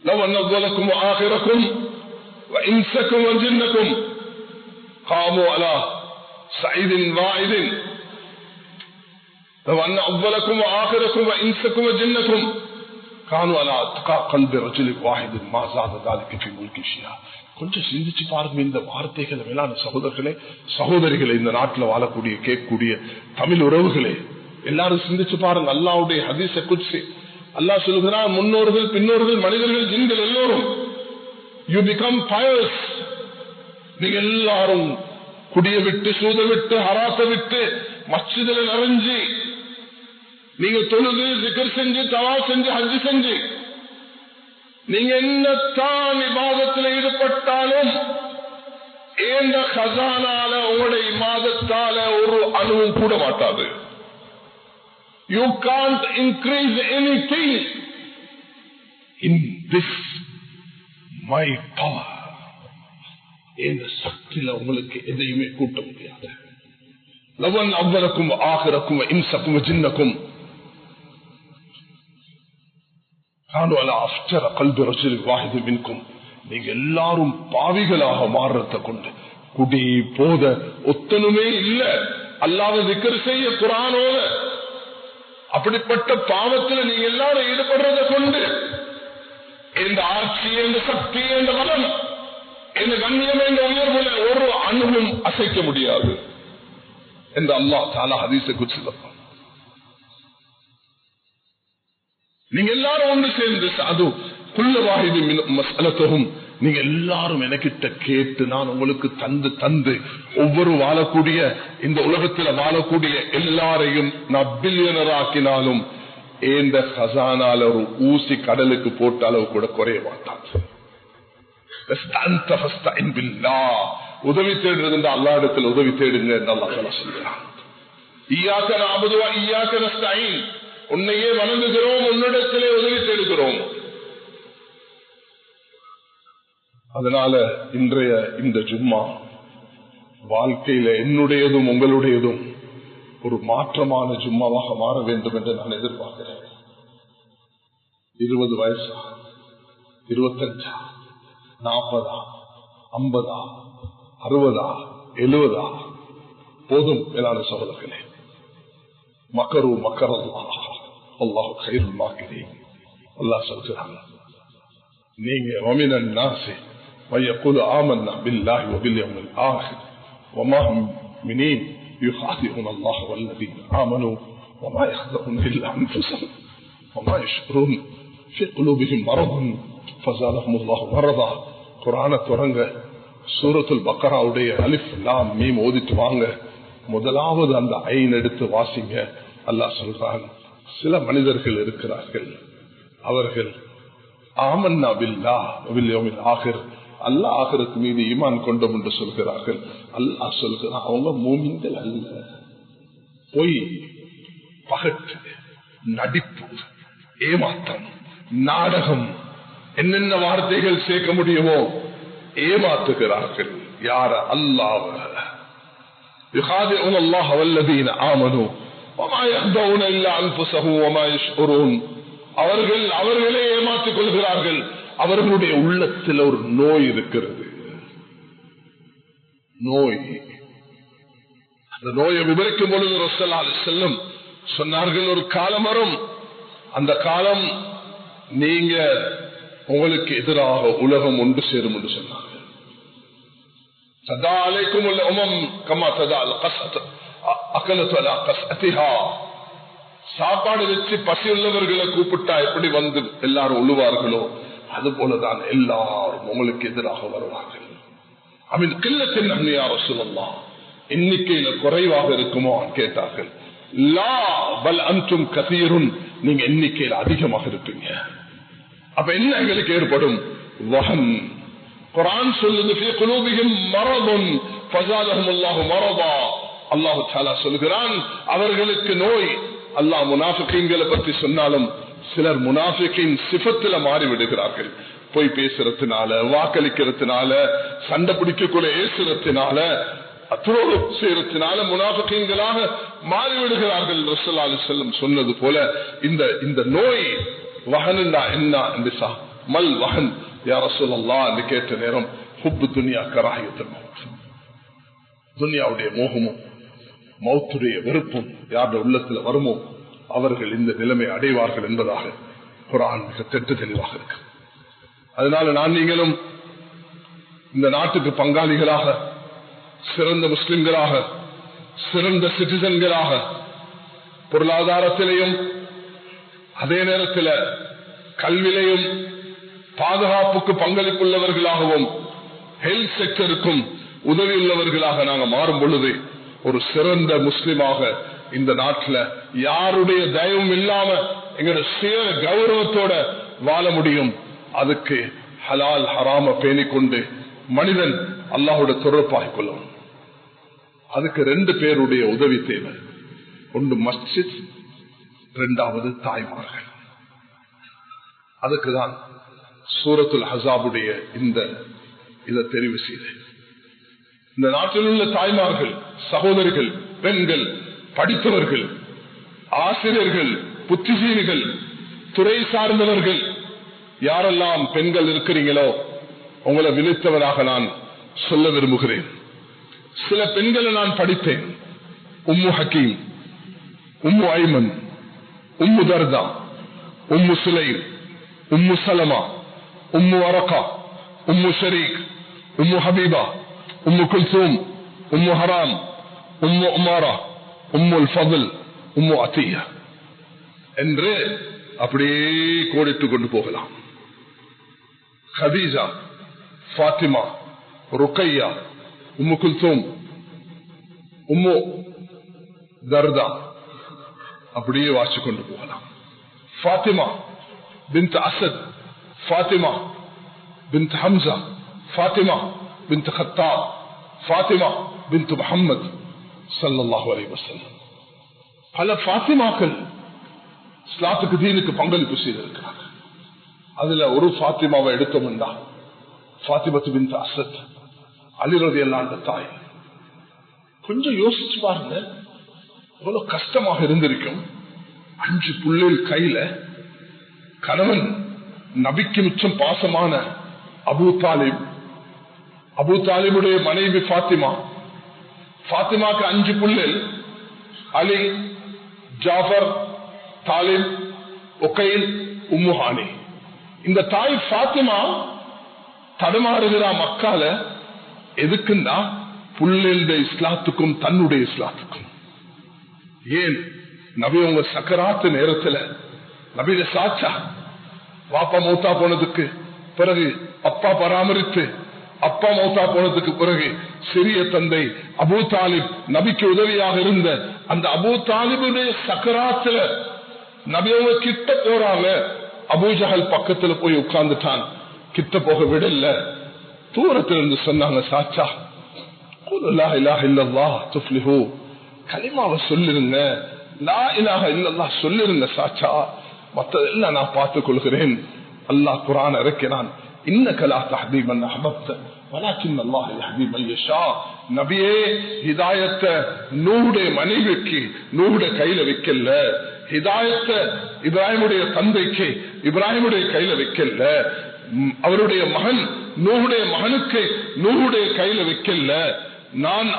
லவ் அன்னதுலக்கும் ஆகிரக்கும் வ இன்சக்கும் வ ஜின்னக்கும் காமு அலா சஈதின் வாயிதின். லவ் அன்ன அவ்வலக்கும் ஆகிரக்கும் வ இன்சக்கும் வ ஜின்னக்கும் கானு அலா அத்கா கல்பி ரஜுலி வாஹிதின் மா ஸாத ذلك في ملك شيئا. கொஞ்சம் சிந்திச்சு பாருங்க இந்த வார்த்தைகளை. மேலான சகோதரர்களே, சகோதரிகளே, இந்த நாட்டில் வாழக்கூடிய கேட்கக்கூடிய தமிழ் உறவுகளே, எல்லாரும் சிந்திச்சு பாருங்க. அல்லாஹ்வுடைய ஹதீஸ குத்ஸி அல்லாஹ் சொல்கிறான், முன்னோர்கள் பின்னோர்கள் மனிதர்கள் ஜின்கள் எல்லோரும் யூ பிகம் பயஸ். நீங்க எல்லாரும் குடிய விட்டு, சூத விட்டு, ஹராத்த விட்டு, மஸ்ஜிதில் நிறைஞ்சு நீங்க தொழுது, ஜிக்ர் செஞ்சு, தவா செஞ்சு, ஹஜ் செஞ்சு, நீங்க என்னத்தான் இபாதத்தில் ஈடுபட்டாலும் ஏந்த கசானால உங்களுடைய இபாதத்தால ஒரு அணுவும் கூட மாட்டாது. You can't increase anything in this my power. இந்த சக்தியில உங்களுக்கு எதையுமே கூட்ட முடியாது. லவன் அவ்வலக்கும் ஆகிரக்கும் இன்சக்கும் ஜின்னக்கும் நீங்க எல்லாரும் பாவிகளாக மாறுறத கொண்டு குடி போத ஒத்தனுமே இல்ல. அல்லாஹ்வை திக்ர் செய்ய குர்ஆனோட அப்படிப்பட்ட பாவத்தில் நீங்க எல்லாரும் ஈடுபடுறத கொண்டு இந்த ஆட்சி, இந்த சக்தி, இந்த பலம், இந்த கண்ணியம், இந்த உயர்வுல ஒரு அணுவும் அசைக்க முடியாது என்று அல்லாஹ் தஆலா ஹதீஸை குத்ஸில. நீங்க எல்லாரும் ஒன்று சேர்ந்து அது குல்ல வாஹிதி மின் மஸ்அலத்துஹும், நீங்க எல்லாரும் எனக்கிட்ட கேட்டு நான் உங்களுக்கு தந்து ஒவ்வொரு வாழக்கூடிய இந்த உலகத்தில் வாழக்கூடிய எல்லாரையும் நான் பில்லியனர் ஆக்கினாலும் இந்த கசானால ஒரு ஊசி கடலுக்கு போட்ட அளவு கூட குறைய மாட்டான். உதவி தேடுறது அல்லாஹ் இடத்தில் உதவி தேடுங்க என்று அல்லாஹ் சொல்றான். ஈயாக்க நஅபுது வ ஈயாக்க நஸ்தஈன். உன்னையே வணங்குகிறோம், உன்னிடத்திலே உதவி தேடுகிறோம். அதனால இன்றைய இந்த ஜும்மா வாழ்க்கையில என்னுடையதும் உங்களுடையதும் ஒரு மாற்றமான ஜும்மாவாக மாற வேண்டும் என்று நான் எதிர்பார்க்கிறேன். 20 வயசா, 25, 40, 50, 60, 70 போதும். மேலான சகோதரர்களே, மக்கரு மக்கரல்லாஹ் அல்லாஹ் கைருல் மாக்கிரீன். அல்லாஹ் சொல்கிறாங்க, நீங்க வமினன் நாஸி வயகுலு ஆமன்னா பில்லாஹி வபில் ஆஹிர் வமா ஹும் மினீன் யுஹாதிஉன அல்லாஹ் வல்லதீன ஆமனூ வமா யஹ்தஉன இல்லா அன்ஃபுஸஹும் வமா யஷ்உரூன் ஃபீ குலூபிஹிம் மரதுன் ஃபஸாதஹும் அல்லாஹ் மரதா. குர்ஆனை தொடங்க சூரத்துல் பக்கராவுடைய அலிஃப் லாம் மீம் ஓதிட்டு வாங்க. முதலாவது அந்த ஐன் எடுத்து வாசிங்க. அல்லாஹ் சொல்றான், சில மனிதர்கள் இருக்கிறார்கள், அவர்கள் ஆமன்னா பில்லாஹ் வபில் யௌமில் ஆகிர், அல்லாஹ் ஆகிரத் மீது ஈமான் கொண்டோம் என்று சொல்கிறார்கள். அல்லாஹ் சொல்கிறான் அவங்க மூமின்கள் அல்ல. பொய், பகட்டு, நடிப்பு, ஏமாற்றம், நாடகம், என்னென்ன வார்த்தைகள் சேர்க்க முடியுமோ ஏமாத்துகிறார்கள். யார? அல்லாஹ். يخادعون الله والذين آمنوا وما يخدعون إلا أنفسهم وما يشعرون. அவர்களே ஏமாற்றிக் கொள்கிறார்கள். அவர்களுடைய உள்ளத்தில் ஒரு நோய் இருக்கிறது. நோய். அந்த நோயை விவரிக்கும் பொழுது ரசூலுல்லாஹி அலைஹி வஸல்லம் சொன்னார்கள், ஒரு காலம் வரும், அந்த காலம் நீங்க உங்களுக்கு எதிராக உலகம் ஒன்று சேரும் என்று சொன்னார்கள். சதா அலைக்கும் உம்மம் கமா சதா அல்-கஸ்அத் அகலத் அலா கஸ்அத்திஹா. சாப்பாடு வச்சு பசி உள்ளவர்களை கூப்பிட்டா எப்படி வந்து எல்லாரும் உழுவார்களோ அது போலதான் எல்லாரும் உங்களுக்கு எதிராக வருவார்கள். அமின் கில்லத்தின் நன்மையா ரசூலுல்லாஹ், எண்ணிக்கையில குறைவாக இருக்குமோ கேட்டார்கள். லா பல் அன்தும் கதீருன், நீங்க எண்ணிக்கையில் அதிகமாக இருப்பீங்க. அப்ப என்ன எங்களுக்கு ஏற்படும்? வஹன். குர்ஆன் சொல்லுது ஃபீ குலூபிஹிம் மரதுன் ஃபஸாலஹும் அல்லாஹு மரதா. அல்லாஹ் தஆலா சொல்கிறான் அவர்களுக்கு நோய். அல்லாஹ் முனாஃபிகீன்களை பற்றி சொன்னாலும் சிலர் முனாஃபிகின் சிஃபத்துல மாறி விடுகிறார்கள். போய் பேசுறதுனால, வாக்களிக்கிறதுனால, சண்டை பிடிக்கக்கூடிய ஏசுறதுனால, அத்துரோடு செய்யறதுனால முனாஃபிகீன்களாக மாறிவிடுகிறார்கள். ரசூலுல்லாஹி அலைஹி வஸல்லம் சொன்னது போல இந்த நோய் வஹனா என்ன என்று மல் வஹன் யா ரசூலல்லாஹ் என்று கேட்ட நேரம் ஹுப்பு துன்யா கராஹியத்துல் மௌத், துன்யாவுடைய மோகமும் மௌத்துடைய வெறுப்பும் யாருடைய உள்ளத்துல வருமோ அவர்கள் இந்த நிலைமை அடைவார்கள் என்பதாக குர்ஆன் மிக தெட்டு தெளிவாக இருக்கு. அதனால நான் நீங்களும் இந்த நாட்டுக்கு பங்காளிகளாக, சிறந்த முஸ்லிம்களாக, சிறந்த சிட்டிசன்களாக, பொருளாதாரத்திலையும் அதே நேரத்தில் கல்வியிலையும் பாதுகாப்புக்கு பங்களிப்புள்ளவர்களாகவும் ஹெல்த் செக்டருக்கும் உதவியுள்ளவர்களாக நாங்கள் மாறும் பொழுது ஒரு சிறந்த முஸ்லிமாக இந்த நாட்டில் யாருடைய தயவும் இல்லாம எங்களுடைய சுய கௌரவத்தோட வாழ முடியும். அதுக்கு ஹலால் ஹராம பேணிக்கொண்டு மனிதன் அல்லாஹ்வுடைய தொடர்பாகிக் கொள்ளும். அதுக்கு 2 பேருடைய உதவி தேவை. ஒன்று மஸ்ஜித், 2வது தாய்மார்கள். அதுக்குதான் சூரத்துல் அஹ்ஸாபுடைய இதை தெரிவு செய்தேன். இந்த நாட்டில் உள்ள தாய்மார்கள், சகோதரிகள், பெண்கள், படித்தவர்கள், ஆசிரியர்கள், புத்திஜீவிகள், துறை சார்ந்தவர்கள், யாரெல்லாம் பெண்கள் இருக்கிறீங்களோ உங்களை விழித்தவராக நான் சொல்ல விரும்புகிறேன். சில பெண்களை நான் படித்தேன். உம்மு ஹக்கீம், உம்மு ஐமன், உம்மு தர்தா, உம்மு சுலைம், உம்மு சலமா, உம்மு அரகா, உம்மு ஷரீக், உம்மு ஹபீபா, உம்மு குல்சூம், உம்மு ஹராம், உம்மு உமாரா, உம்மு ஃபضல், உம்மு அத்தியா என்று அப்படியே கோடிட்டுக் கொண்டு போகலாம். ஹதீஜா, ஃபாத்திமா, ருக்கையா, உம்மு குல்சூம், உம்மு தர்தா அப்படியே வாசி கொண்டு போகலாம். ஃபாத்திமா பின்த் அசத், ஃபாத்திமா பின்த் ஹம்சா, ஃபாத்திமா பின்த் கத்தாப், ஃபாத்திமா பின்த் முஹம்மத் ஸல்லல்லாஹு அலைஹி வஸல்லம். பல ஃபாத்திமாக்கள் இஸ்லாத்துக்கு தீனுக்கு பங்களிப்பு செய்திருக்கிறார்கள். அதுல ஒரு ஃபாத்திமாவை எடுத்தோம்னா ஃபாத்திமத்து பின்த் அசத், அலி ரலியல்லாஹு அன்ஹு தாய். கொஞ்சம் யோசிச்சு பாருங்க, எவ்வளவு கஷ்டமாக இருந்திருக்கும். 5 புள்ளைகள் கையில, கணவன் நபிக்கு மிச்சம் பாசமான அபூ தாலிப், அபூ தாலிபுடைய மனைவி ஃபாத்திமா, ஃபாத்திமாக்கு 5 புள்ளைகள், அலி, ஜாஃபர், தாலிப், உகைல், உம்மு ஹானி. இந்த தாய் ஃபாத்திமா தடுமாறுகிறா மக்கால. எதுக்குன்னா புள்ளைகளுடைய இஸ்லாத்துக்கும் தன்னுடைய இஸ்லாத்துக்கும். ஏன் நபி உங்க சக்கராத்து நேரத்துல நபியில சாச்சா பாப்பா மௌத்தா போனதுக்கு பிறகு அப்பா பராமரித்து, அப்பா மௌத்தா போனதுக்கு பிறகு சிறிய தந்தை அபூ தாலிப் நபிக்கு உதவியாக இருந்த அந்த அபூ தாலிபுடைய சக்கராத்துல நபி அவங்க கிட்ட போறாங்க. அபூஜஹல் பக்கத்துல போய் உட்கார்ந்துட்டான், கிட்ட போக விடல. தூரத்திலிருந்து சொன்னாங்க, சாச்சா லா இலாஹ இல்லல்லாஹ் துஃப்லிஹு, கலிமாவை சொல்லிருங்க, லா இலாஹ இல்லல்லாஹ் சொல்லிருங்க சாச்சா, மற்றதெல்லாம் நான் பார்த்துக் கொள்கிறேன். அல்லாஹ் குர்ஆன் இறக்கினான், இன்னக லா தஹ்தி மன் அஹ்பப்த வலாக்கின் அல்லாஹ் யஹ்தி மன் யஷா. நபியே, ஹிதாயத்தை நூஹுடைய மனைவிக்கு நூஹுடைய கையில வைக்கல, ஹிதாயத்தை இப்ராஹிமுடைய தந்தைக்கு இப்ராஹிமுடைய கையில வைக்கல, அவருடைய மகன் நூஹுடைய மகனுக்கு நூஹுடைய கையில வைக்கல, நான்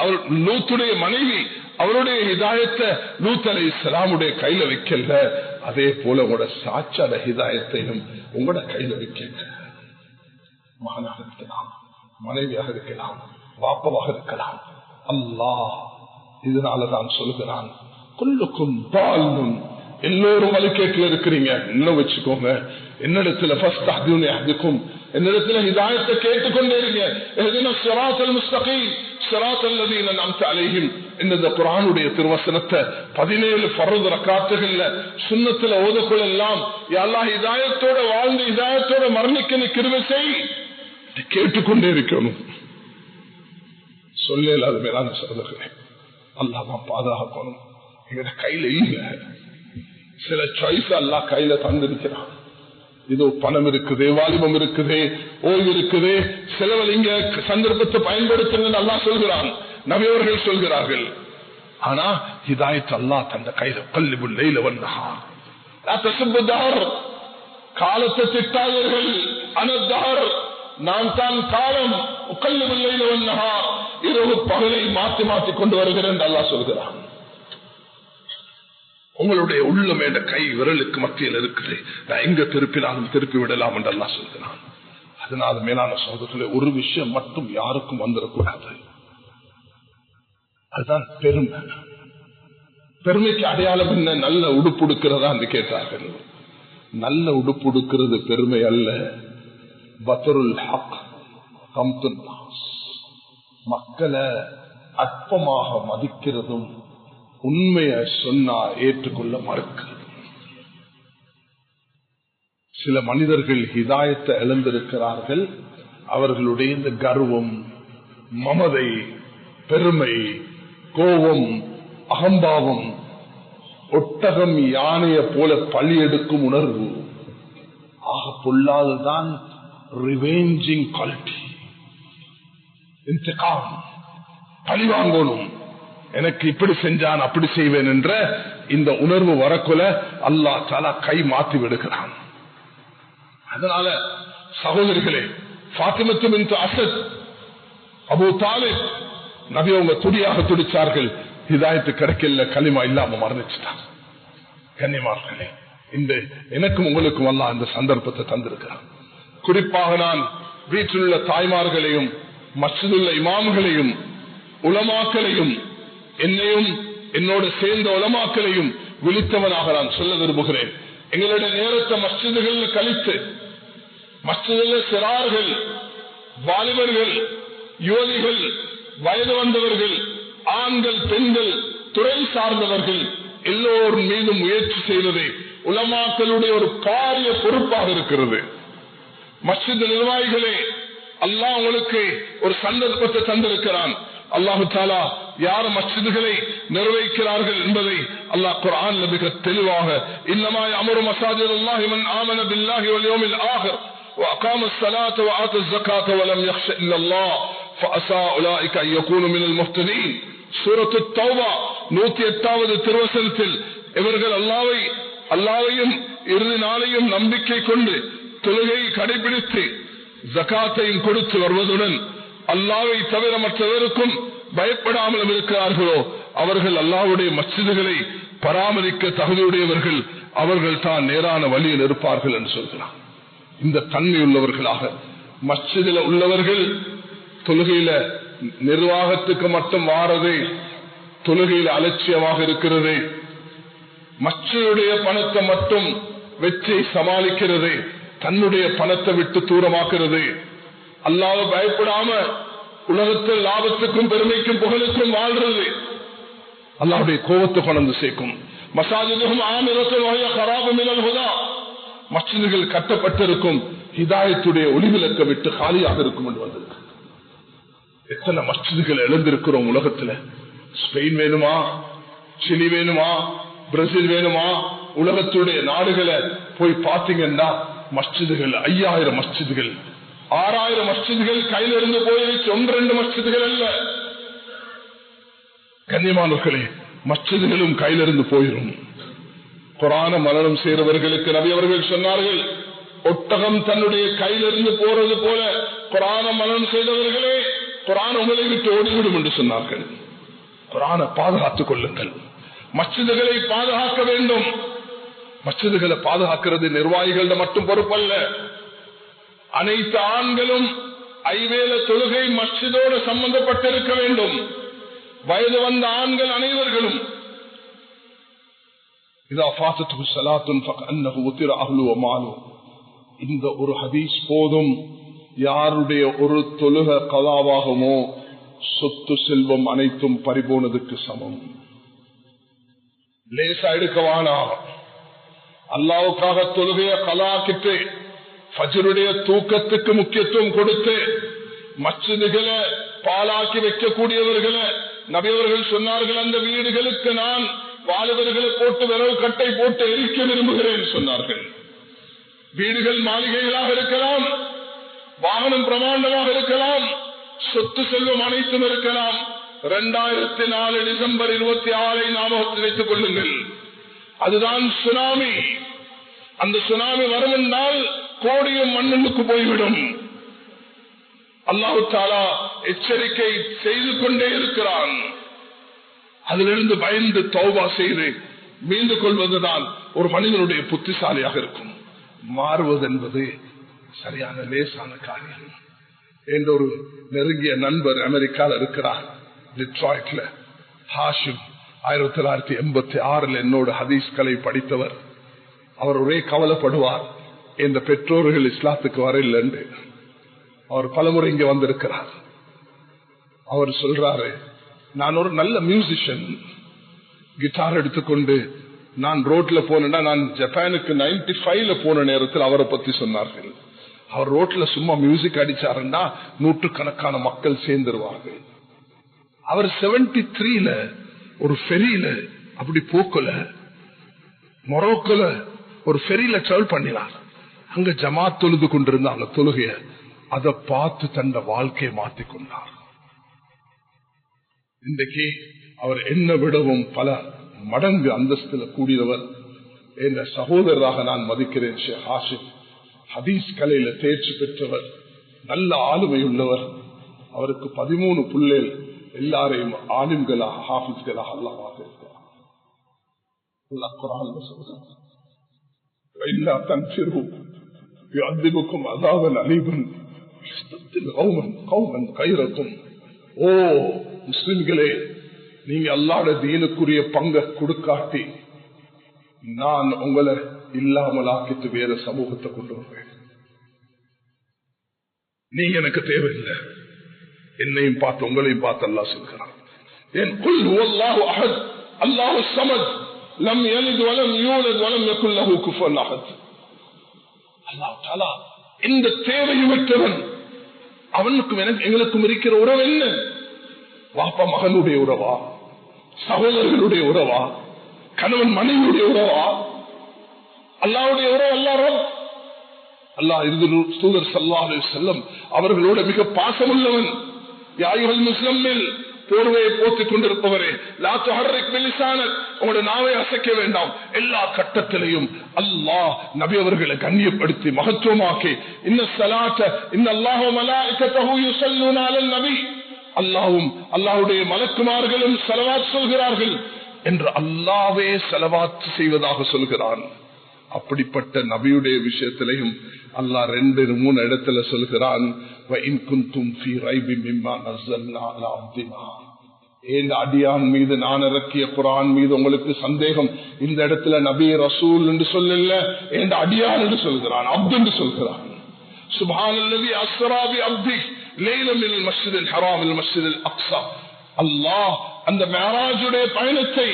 லூத்துடைய மனைவி அவருடைய ஹிதாயத்தை லூத் அலைஹிஸ்ஸலாமுடைய கையில வைக்கல, அதே போல உங்களோட சாட்சாட ஹிதாயத்தையும் உங்களோட கையில வைக்கல. மகனாக இருக்கலாம், மனைவியாக இருக்கலாம், பாப்பாவாக இருக்கலாம். அல்லாஹ் இதனாலதான் சொல்கிறான், குல்லுக்கும் தால்லும், எல்லோரும் வழிகேட்டில் இருக்கிறீங்க, இன்னும் வச்சுக்கோங்க, என்னிடத்துல என்னிடத்துல ஹிதாயத்தை கேட்டுக்கொண்டே இருங்க. இந்த குர்ஆனுடைய திருவசனத்தை 17 ஃபர்து ரக்காத்துகள்ல சுன்னத்துல ஓதக்குள்ளெல்லாம் யா அல்லாஹ் ஹிதாயத்தோட வாழ்ந்து ஹிதாயத்தோட மரணிக்க கிருபை செய், கேட்டுக்கொண்டே இருக்கணும். சொல்ல இல்லாத மேலான சகோதரர்களே, அல்லாஹ் தான் பாதுகாக்கணும். எங்க கையில இல்ல, சில சாய்ஸ் அல்லாஹ் கையில தந்திருக்கிறான். இதோ பணம் இருக்குது, வாலிபம் இருக்குது, ஓய்வு இருக்குது, செலவழிங்க, சந்தர்ப்பத்தை பயன்படுத்துங்க அல்லாஹ் சொல்கிறான், நபியவர்கள் சொல்கிறார்கள். ஆனா ஹிதாயத் அல்லாஹ் தந்த கையில. கல்லிபுல் லைல வன்னஹார் லா தஸுப்பு தஹர், காலத்தை திட்டாதீர்கள், அனத்தஹர், நான் தான் காலம். கல்லிபுல் லைல வன்னஹார், இரவு பகலை மாற்றி மாற்றி கொண்டு வருகிறேன் என்று அல்லாஹ் சொல்கிறான். உங்களுடைய உள்ளம் என்ற கை விரலுக்கு மத்தியில் இருக்குது, நான் எங்க திருப்பினாலும் திருப்பி விடலாம் என்று அல்லாஹ் சொல்கிறான். அதனால மேலான சகோதரர்களே, ஒரு விஷயம் மட்டும் யாருக்கும் வந்துடக்கூடாது, அதுதான் பெருமை. பெருமைக்கு அடையாளம் என்ன? நல்ல உடுப்பு உடுக்கிறதா என்று கேட்டார்கள். நல்ல உடுப்பு உடுக்கிறது பெருமை அல்ல. பத்ருல் ஹக் கம்துன் நாஸ், மக்களை அற்பமாக மதிக்கிறதும் உண்மையை சொன்னா ஏற்றுக்கொள்ள மறுக்கிறது. சில மனிதர்கள் ஹிதாயத்தை இழந்திருக்கிறார்கள். அவர்களுடைய இந்த கர்வம், மமதை, பெருமை, கோபம், அகம்பாவம், ஒட்டகம் யானையை போல பழி எடுக்கும் உணர்வு, ஆக பொல்லாததான் ரிவெஞ்சிங் குவாலிட்டி. இன்திகாம், பழி வாங்கணும், எனக்கு இப்படி செஞ்சான் அப்படி செய்வேன் என்ற இந்த உணர்வு வரக்குல அல்லாஹ் தஆலா கை மாற்றி விடுகிறான். அதனால சகோதரிகளே, ஃபாத்திமத்து பின்த் அஸத், அபூ தாலிப் நபி அவங்க துடியாக துடிச்சார்கள். ஹிதாயத்து கிடைக்கல, கலிமா இல்லாம மரணிச்சுட்டாங்க. கண்ணியமார்களே, இந்த எனக்கும் உங்களுக்கும் அல்லாஹ் அந்த சந்தர்ப்பத்தை தந்திருக்கிறான். குறிப்பாக நான் வீட்டில் உள்ள தாய்மார்களையும் மஸ்ஜிதுள்ள இமாம்களையும் உலமாக்களையும் என்னையும் என்னோடு சேர்ந்த உலமாக்களையும் விழித்தவனாக நான் சொல்ல விரும்புகிறேன். எங்களுடைய நேரத்தை மஸ்ஜிதுகள் கழித்து, மஸ்ஜிதில் சிறார்கள், வாலிபர்கள், யுவதிகள், வயது வந்தவர்கள், ஆண்கள், பெண்கள், துறை சார்ந்தவர்கள் எல்லோரும் மீதும் முயற்சி செய்வதே உலமாக்களுடைய ஒரு பாரிய பொறுப்பாக இருக்கிறது. மஸ்ஜித் நிர்வாகிகளே, அல்லாஹ் உங்களுக்கு ஒரு சந்தர்ப்பத்தை தந்திருக்கிறான். அல்லாஹு தஆலா யார் மஸ்ஜிதுகளை நிர்வகிக்கிறார்கள் என்பதை அல்லாஹ் குர்ஆன்ல மிக தெளிவாக, இன்னமா யஅமுரு மஸாஜிதல்லாஹி மன் ஆமன பில்லாஹி வல் யௌமில் ஆகிர் وأقام الصلاة وآتى الزكاة ولم يخش إلا الله فأسى أولئك أن يكونوا من المهتدين. سورة التوبة 108வது திருவசனத்தில் இவர்கள் அல்லாஹ்வையும் இறுதி நாளையும் நம்பிக்கை கொண்டு தொழுகையை கடைபிடித்து ஜகாத்தையும் கொடுத்து வருவதுடன் அல்லாஹ்வை தவிர மற்றவருக்கும் பயப்படாமல் இருக்கிறார்களோ அவர்கள் அல்லாஹ்வுடைய மஸ்ஜிதுகளை பராமரிக்க தகுதியுடையவர்கள், அவர்கள் தான் நேரான வழியில் இருப்பார்கள் என்று சொல்கிறார். இந்த தன்மை உள்ளவர்களாக மஸ்ஜிதில் உள்ளவர்கள் தொழுகையில நிர்வாகத்துக்கு மட்டும் வாரது, தொழுகையில் அலட்சியமாக இருக்கிறது, மஸ்ஜிதுடைய பணத்தை மட்டும் வெற்றி சமாளிக்கிறது, தன்னுடைய பணத்தை விட்டு தூரமாக்குறது, அல்லாஹ்வை பயப்படாம உலகத்தில் லாபத்துக்கும் பெருமைக்கும் புகழுக்கும் வாழ்றது அல்லாஹ்வுடைய கோபத்தை கொண்டு சேர்க்கும். மஸாஜிதுஹும் ஆமிரத்துன் வஹிய கராபு மினல் ஹுதா, மஸ்ஜிதுகள் கட்டப்பட்டிருக்கும் ஹிதாயத்துடைய ஒளிவிளக்க விட்டு காலியாக இருக்கும் என்று வந்திருக்கு. எத்தனை மஸ்ஜிதுகள் எழுந்திருக்கிறோம் உலகத்துல. ஸ்பெயின் வேணுமா, சிலி வேணுமா, பிரேசில் வேணுமா, உலகத்துடைய நாடுகளை போய் பார்த்தீங்கன்னா மஸ்ஜிதுகள் 5000 மஸ்ஜிதுகள் 6000 மஸ்ஜிதுகள் கையில இருந்து போயிருச்சு. 1-2 மஸ்ஜிதுகள் அல்ல கண்ணியமானவர்களே, மஸ்ஜிதுகளும் கையிலிருந்து போயிரும். குர்ஆன மரணம் செய்கிறவர்களுக்கு நபி அவர்கள் சொன்னார்கள், ஒட்டகம் தன்னுடைய கையிலிருந்து போறது போல குர்ஆன மரணம் செய்தவர்களே குர்ஆன் உங்களை விட்டு ஓடிவிடும் என்று சொன்னார்கள். குர்ஆனை பாதுகாத்துக் கொள்ளுங்கள். மஸ்ஜிதுகளை பாதுகாக்க வேண்டும். மஸ்ஜிதுகளை பாதுகாக்கிறது நிர்வாகிகள மட்டும் பொறுப்பல்ல. அனைத்து ஆண்களும் ஐவேள தொழுகை மஸ்ஜிதோடு சம்பந்தப்பட்டிருக்க வேண்டும். வயது வந்த ஆண்கள் அனைவர்களும் இந்த ஒரு ஹதீஸ் போதும். யாருடைய ஒரு தொழுக கலாவாகுமோ சொத்து செல்வம் அனைத்தும் பறிபோனதுக்கு சமம். லேசா எடுக்கவானா. அல்லாவுக்காக தொழுகைய கலாக்கிட்டு ஃபஜ்ருடைய தூக்கத்துக்கு முக்கியத்துவம் கொடுத்து மஸ்ஜிதுகளை பாலாக்கி வைக்கக்கூடியவர்களை நபியவர்கள் சொன்னார்கள், அந்த வீடுகளுக்கு நான் வாலிபர்களை போட்டு விரவு கட்டை போட்டு எரிக்க விரும்புகிறேன் சொன்னார்கள். வீடுகள் மாளிகைகளாக இருக்கலாம், வாகனம் பிரமாண்டமாக இருக்கலாம், சொத்து செல்வம் அனைத்தும் இருக்கலாம். 2004 டிசம்பர் 26 ஞாபகத்தில் வைத்துக் கொள்ளுங்கள். அதுதான் சுனாமி. அந்த சுனாமி வரும் என்றால் கோடியும் மண்ணுக்கு போய்விடும். அல்லாஹ் தஆலா எச்சரிக்கை செய்து கொண்டே இருக்கிறான். அதிலிருந்து பயந்து தௌபா செய்து மீண்டு கொள்வதுதான் ஒரு மனிதனுடைய புத்திசாலியாக இருக்கும். மாறுவது என்பது சரியான லேசான காரியம். என்ற ஒரு நெருங்கிய நண்பர் அமெரிக்காவில் இருக்கிறார், டிட்ராய்ட்ல. ஹாஷிம் 1986 என்னோட ஹதீஸ்களை படித்தவர். அவர் ஒரே கவலைப்படுவார், இந்த பெற்றோர்கள் இஸ்லாத்துக்கு வரல என்று. அவர் பலமுறை இங்க வந்திருக்கிறார். அவர் சொல்றாரு, நான் ஒரு நல்ல மியூசிஷியன், கிட்டார் எடுத்துக்கொண்டு நான் ரோட்ல போனா, நான் ஜப்பானுக்கு 95 போன நேரத்தில் அவரை பத்தி சொன்னார்கள். அவர் ரோட்ல சும்மா மியூசிக் அடிச்சாருன்னா 100கணக்கான மக்கள் சேர்ந்துருவார்கள். அவர் 73 ஒரு ஃபெரியில அப்படி போக்கல மொரோக்கோல ஒரு ஃபெரியில டிராவல் பண்ணினார். அங்க ஜமாத் தொழுது கொண்டிருந்தாங்க தொழுகைய. அதை பார்த்து தன்னை வாழ்க்கையை மாற்றிக்கொண்டார். இன்றைக்கு அவர் என்ன விடவும் பல மடங்கு அந்தஸ்தில் கூடியவர். என்ற சகோதரராக நான் மதிக்கிறேன். ஷேக் ஹாஷிம் ஹதீஸ் கலையில தேர்ச்சி பெற்றவர், நல்ல ஆளுமை உள்ளவர். அவருக்கு 13 புள்ளேல் எல்லாரையும் ஆலிம்களாக ஹாஃபிஸ்களாக அல்லாஹ் இருக்கிறார். அல்லாஹ் குர்ஆன்ல சொல்றார், இல்லா தன்ஃபிரு யுஅذிபுக்கும் அஸாபன் அலீமன் யஸ்தப்தில் கௌமன் கைரக்கும். ஓ முஸ்லிம்களே, நீங்க அல்லாஹ்வுடைய தீனுக்குரிய பங்கை கொடுக்காட்டி நான் உங்களை இல்லாமல் ஆக்கிட்டு வேற சமூகத்தை கொண்டு வருவேன். நீங்க எனக்கு தேவையில்லை. என்னையும் பார்த்து உங்களையும் பார்த்து அல்லாஹ் சொல்கிறான், என் குல் ஹுவல்லாஹு அஹத் அல்லாஹு ஸமத் லம் யலித் வலம் யூலத் வலம் யகுல் லஹு குஃபுவன் அஹத். அல்லாஹ் தஆலா இந்த தேவையற்றவன். அவனுக்கும் எங்களுக்கும் இருக்கிற உறவு என்ன? வாப்பா மகனுடைய உறவா, சகோதரர்களுடைய உறவா, கணவன் மனைவியுடைய உறவா? அல்லாஹ்வுடைய உறவு. அல்லாஹ் அல்லாஹ் தூதர் ஸல்லல்லாஹு அலைஹி வஸல்லம் அவர்களோட மிக பாசமுள்ளவன். யா அய்யுஹல் முஸ்லிமீன், போர்வையை போத்திக் கொண்டிருப்பவரே, லா துஹர்ரிக் பிலிசானக், உங்களோட நாவை அசைக்க வேண்டாம். எல்லா கட்டத்திலையும் அல்லாஹ் நபி அவர்களை கண்ணியப்படுத்தி மகத்துவமாக்கி, இன்ன ஸலாத்த இன்னல்லாஹு வ மலாயிகத்தஹு யுஸல்லூன அலன் நபி, அல்லாஹ்வும் அல்லாஹ்வுடைய மலக்குமார்களும் ஸலவாத் சொல்கிறார்கள் என்று அல்லாஹ்வே ஸலவாத் செய்வதாக சொல்கிறான். அப்படிப்பட்ட நபியுடைய விஷயத்திலையும் அல்லாஹ் 2-3 இடத்துல சொல்கிறான், அடியான் மீது நான் இறக்கிய குர்ஆன் மீது உங்களுக்கு சந்தேகம், இந்த இடத்துல நபி ரசூல் என்று சொல்லல, ஏன் அடியான் என்று சொல்கிறான், அப்து என்று சொல்கிறான். சுப்ஹானல்லதி அஸ்ரா பி அப்தி லைலன் மினல் மஸ்ஜிதில் ஹராம் இலல் மஸ்ஜிதில் அக்ஸா. அல்லாஹ் அந்த மிஅராஜுடைய பயணத்தை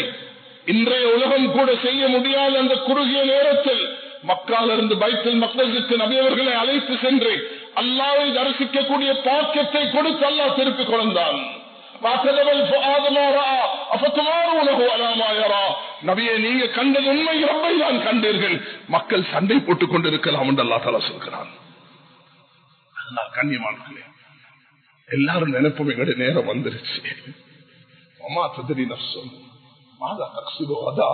இன்றைய உலகம் கூட செய்ய முடியாத அந்த குறுகிய நேரத்தில் மக்கால இருந்து பைத்துல் மக்தஸுக்கு நபி அவர்களை அழைத்து சென்று அல்லாஹ்வை தரிசிக்கக்கூடிய பாக்கியத்தை கொடுத்து அல்லாஹ் திருப்பிக் கொண்டான். நபியே, நீங்க கண்டது உண்மை, ரப்பை தான் கண்டீர்கள், மக்கள் சண்டை போட்டுக் கொண்டிருக்கலாம் என்று அல்லாஹ் தஆலா சொல்கிறான். அல்லாஹ் கண்ணியமானவர்களே, எல்லாரும் நினைப்போம் எங்களுடைய நேரம் வந்துருச்சு. வமா தத்ரி நஃப்ஸுன் மாதா தக்ஸிபு கதா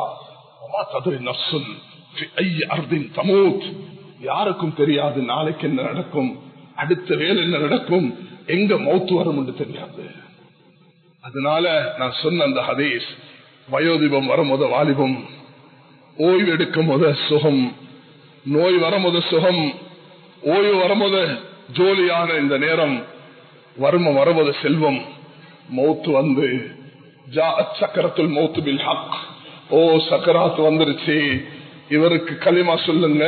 வமா தத்ரி நஃப்ஸுன் ஃபி ஐயி அர்தின் தமூத். யாருக்கும் தெரியாது நாளைக்கு என்ன நடக்கும், அடுத்த வேலை என்ன நடக்கும், எங்க மௌத்து வரும் என்று தெரியாது. அதனால நான் சொன்ன அந்த ஹதீஸ், வயோதிபம் வரும்போது வாலிபம், ஓய்வு எடுக்கும் போது சுகம், நோய் வரும்போது சுகம், ஓய்வு வரும்போது ஜோலியான இந்த நேரம், வறுமை வரும்போது செல்வம், மௌத்து வந்து சக்கரத்துல் மௌத்து பில் ஹக். ஓ சக்கராத் வந்துருச்சு, இவருக்கு களிமா சொல்லுங்க.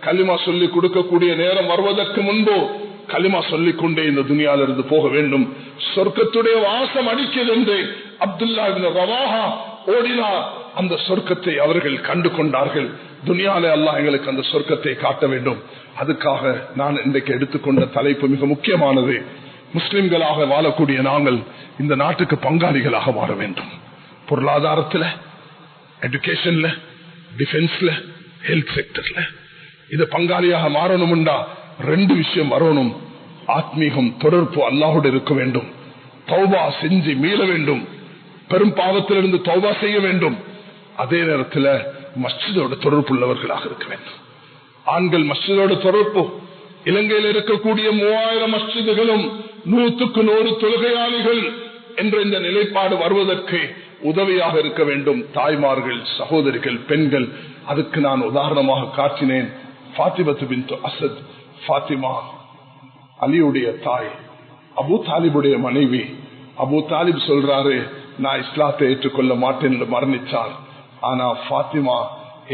களிமா சொல்லி கொடுக்கக்கூடிய நேரம் வருவதற்கு முன்பு களிமா சொல்லிக் கொண்டே இந்த துனியால இருந்து போக வேண்டும். சொர்க்கத்துடைய வாசம் அடிக்கிறது என்று அப்துல்லா இப்னு ரவாஹா ஓடினார். அந்த சொர்க்கத்தை அவர்கள் கண்டு கொண்டார்கள். துனியாலே அல்லாஹ் எங்களுக்கு அந்த சொர்க்கத்தை காட்ட வேண்டும். அதுக்காக நான் இன்றைக்கு எடுத்துக்கொண்ட தலைப்பு மிக முக்கியமானது. முஸ்லிம்களாக வாழக்கூடிய நாங்கள் இந்த நாட்டுக்கு பங்காளிகளாக வாழ வேண்டும். பொருளாதாரத்தில், எஜுகேஷன்ல, டிஃபென்ஸ்ல, ஹெல்த் செக்டர்ல இது பங்காளியாக மாறணும்டா ரெண்டு விஷயம் வரணும். ஆத்மீகம், தொடர்பு அல்லாஹோடு இருக்க வேண்டும். தௌபா செஞ்சு மீள வேண்டும். பெரும் பாவத்திலிருந்து தௌபா செய்ய வேண்டும். அதே நேரத்தில் மஸ்ஜிதோட தொடர்பு உள்ளவர்களாக இருக்க வேண்டும். ஆண்கள் மஸ்ஜிதோட தொடர்பு. இலங்கையில் இருக்கக்கூடிய 3000 மஸ்ஜிதுகளும் 100க்கு 100 தொழுகையாளிகள் என்ற இந்த நிலைப்பாடு வருவதற்கு உதவியாக இருக்க வேண்டும். தாய்மார்கள், சகோதரிகள், பெண்கள். அதுக்கு நான் உதாரணமாக காட்டினேன். ஃபாத்திமத்து பின்த் அஸத், ஃபாத்திமா அலியுடைய தாய், அபூ தாலிபுடைய மனைவி. அபூ தாலிப் சொல்றாரு, நான் இஸ்லாத்தை ஏற்றுக்கொள்ள மாட்டேன் என்று மரணிச்சார். ஆனா ஃபாத்திமா,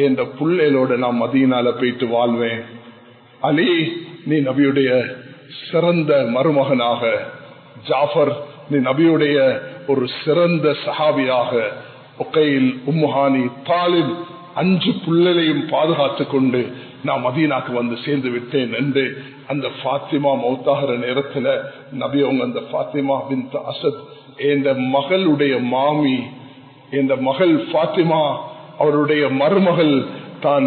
என்ற பிள்ளைகளோட நான் மதீனால போயிட்டு வாழ்வேன். அலி, நீ நபியுடைய சிறந்த மருமகனாக, ஜாஃபர் நீ நபியுடைய ஒரு சிறந்த சஹாபியாக, உகைல், உம்முஹானி, தாலிப் 5 பிள்ளைகளையும் பாதுகாத்துக் கொண்டு நான் மதீனாக்கு வந்து சேர்ந்து விட்டேன் என்று அந்த ஃபாத்திமா மௌத்தாகிற நேரத்தில் நபி அவங்க அந்த ஃபாத்திமா பின்த் அஸத், என்ற மகளுடைய மாமி, என்ற மகள் ஃபாத்திமா, அவருடைய மருமகள் தான்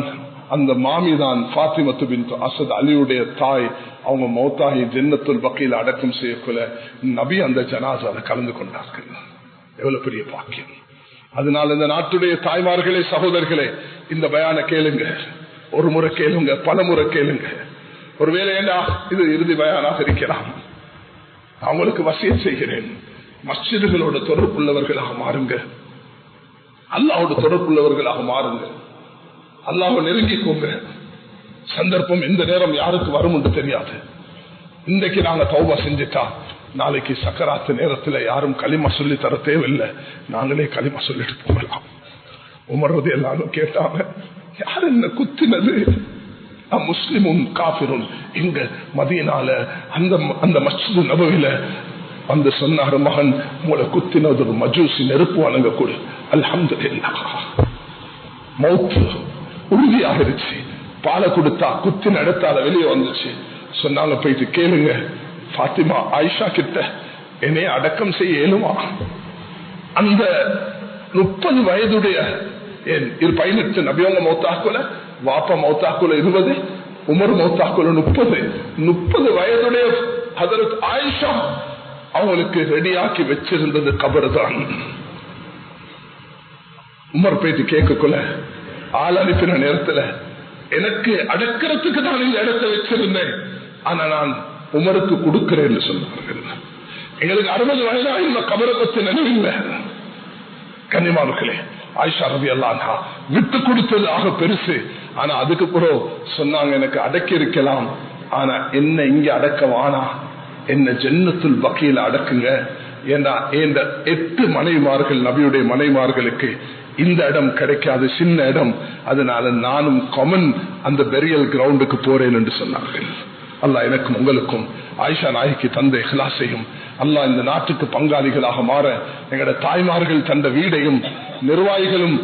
அந்த மாமி தான் ஃபாத்திமத்து பின்த் அஸத், அலியுடைய தாய். அவங்க மௌத்தாகி ஜன்னத்துல் பக்கீல அடக்கம் செய்யக்குள்ள நபி அந்த ஜனாஸால கலந்து கொண்டார்கள். எவ்வளவு பெரிய பாக்கியம். அதனால இந்த நாட்டுடைய தாய்மார்களே, சகோதரர்களே, இந்த பயான கேளுங்க. ஒரு முறை கேளுங்க, பல முறை கேளுங்க. ஒருவேளை இது இறுதி பயானாக இருக்கலாம். அவங்களுக்கு வசியத் செய்கிறேன், மஸ்ஜிதுகளோட தொடர்புள்ளவர்களாக மாறுங்க. அல்லாஹ்வோட தொடர்புள்ளவர்களாக மாறுங்க. அல்லாஹ்வை நெருங்கிக்கோங்க. சந்தர்ப்பம் எந்த நேரம் யாருக்கு வரும் என்று தெரியாது. இன்றைக்கு நாங்க தௌபா செஞ்சுட்டா நாளைக்கு சக்கராத்து நேரத்தில் யாரும் களிமா சொல்லி தர தேவையில்லை, நாங்களே களிமா சொல்லிட்டு போகலாம். உமர் ரலியல்லாஹு அன்ஹு கேட்டாங்க, யார் என்ன குத்தினது? முஸ்லிமும் காபிரும் இங்க மதீனால அந்த மஸ்ஜிது நபவில வந்து சொன்னார், மகன் உங்களை குத்தினது ஒரு மஜூசி, நெருப்பு வணங்க கொடு. அல்ஹம்துலில்லாஹ், மௌத் உறுதியாக இருச்சு. பாலை கொடுத்தா குத்தின இடத்தால வெளியே வந்துச்சு. சொன்னாங்க, போயிட்டு கேளுங்க ஃபாத்திமா ஆயிஷா கிட்ட, என்னை அடக்கம் செய்ய இயலுமா? அந்த 30 வயதுடைய 18 நபியவங்க மௌத்தாக்குல, வாப்பா மௌத்தாக்குல 20, உமர் மௌத்தாக்குல 30 வயதுடைய ஹதரத் ஆயிஷா அவங்களுக்கு ரெடியாக்கி வச்சிருந்தது கபர் தான். உமர் போயிட்டு கேட்கக்குள்ள, ஆள் அனுப்பின நேரத்தில் எனக்கு அடக்கிறதுக்கு தான் இந்த இடத்தை வச்சிருந்தேன், ஆனா நான் உமருக்கு கொடுக்கிறேன் சொன்னார்கள். எங்களுக்கு 60 வயதாக இந்த கபரை பற்றி நினைவில்லை. கன்னிமார்களே, ஆயிஷா ரலியல்லாஹு அன்ஹா விட்டு கொடுத்தது ஆக பெருசு. ஆனா அதுக்கு பிறகு சொன்னாங்க, எனக்கு அடக்கி இருக்கலாம், ஆனா என்ன இங்க அடக்க வானா, என்ன ஜன்னத்துல் பக்கீல அடக்குங்க. ஏன்னா 8 மனைவிமார்கள், நபியுடைய மனைவிமார்களுக்கு இந்த இடம் கிடைக்காது, சின்ன இடம். அதனால நானும் காமன் அந்த பெரியல் கிரவுண்டுக்கு போறேன் என்று சொன்னார்கள். அல்லாஹ் எனக்கும் உங்களுக்கும் ஆயிஷா நாய்க்கு தந்த இஹ்லாஸையும், அல்லாஹ் இந்த நாட்டுக்கு பங்காளிகளாக மாற எங்களோட தாய்மார்கள் தந்த வீடையும், நிர்வாகிகளும்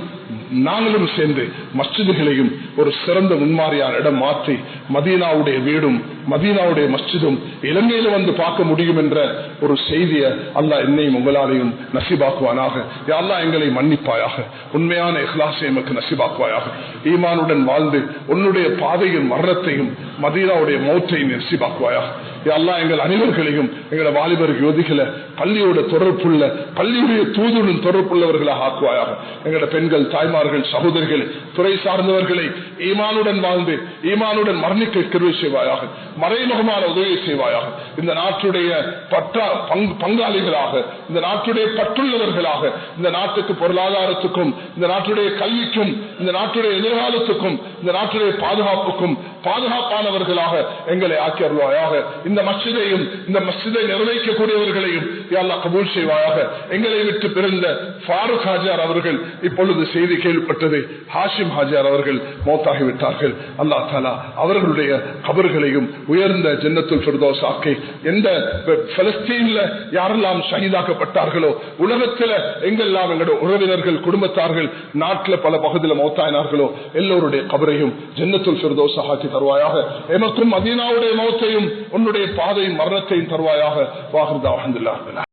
நாங்களும் சேர்ந்து மஸ்ஜிதுகளையும் ஒரு சிறந்த முன்மாதிரியான இடம் மாற்றி மதீனாவுடைய வீடும் மதீனாவுடைய மஸ்ஜிதும் இலங்கையில வந்து பார்க்க முடியும் என்ற ஒரு செய்தியை அல்லாஹ் என்னையும் உங்களாலையும் நசிபாக்குவானாக. யா அல்லாஹ் எங்களை மன்னிப்பாயாக, உண்மையான இஹ்லாஸை எமக்கு நசிபாக்குவாயாக. ஈமானுடன் வாழ்ந்து உன்னுடைய பாதையின் மரணத்தையும் மதீனாவுடைய மௌத்தையும் நசிபாக்குவாயாக. யா அல்லாஹ் எங்கள் அனைவர்களையும் எங்களோட வாலிபர் யோதிகளை பள்ளியோட தொடர்புள்ள பள்ளியுடைய தூதுடன் தொடர்புள்ளவர்களாக ஆக்குவாயாக. எங்களோட பெண்கள், தாய்மார்கள், சகோதரிகள், துறை சார்ந்தவர்களை ஈமானுடன் வாழ்ந்து ஈமானுடன் மரணிக்க கிருபை செய்வாயாக. மறைமுகமான உதவி செய்வாயாக. இந்த நாட்டுடைய பங்காளிகளாக, இந்த நாட்டுடைய பற்றுள்ளவர்களாக, இந்த நாட்டுக்கு பொருளாதாரத்துக்கும் இந்த நாட்டுடைய கல்விக்கும் இந்த நாட்டுடைய எதிர்காலத்துக்கும் இந்த நாட்டுடைய பாதுகாப்புக்கும் பாதுகாப்பானவர்களாக எங்களை ஆக்கி அருள்வாயாக. இந்த மஸ்ஜிதையும் இந்த மஸ்ஜிதை நிறைவேற்றக்கூடியவர்களையும் யா அல்லாஹ் கபூல் செய்வாயாக. எங்களை விட்டு பிறந்த ஃபாரூக் ஹாஜியார் அவர்கள் இப்பொழுது செய்தி கேள்விப்பட்டது, ஹாஷிம் ஹாஜியார் அவர்கள் மௌத்தாகிவிட்டார்கள். அல்லாஹ் தஆலா அவர்களுடைய கபர்களையும் உயர்ந்த ஜன்னத்துல் ஃபிர்தௌஸ் ஆக்கி, எந்த பலஸ்தீன்ல யாரெல்லாம் ஷஹீதாக்கப்பட்டார்களோ உலகத்தில் எங்கெல்லாம் எங்களுடைய உறவினர்கள், குடும்பத்தார்கள் நாட்டில் பல பகுதியில் மௌத்தாயினார்களோ எல்லோருடைய கபரையும் ஜன்னத்துல் ஃபிர்தௌஸ் ஆக்கி தருவாயாக. எமக்கும் மதீனாவுடைய மௌத்தையும் உன்னுடைய பாதையும் மரணத்தையும் தருவாயாக. வாஹிர் தஅவானா அல்ஹம்துலில்லாஹ்.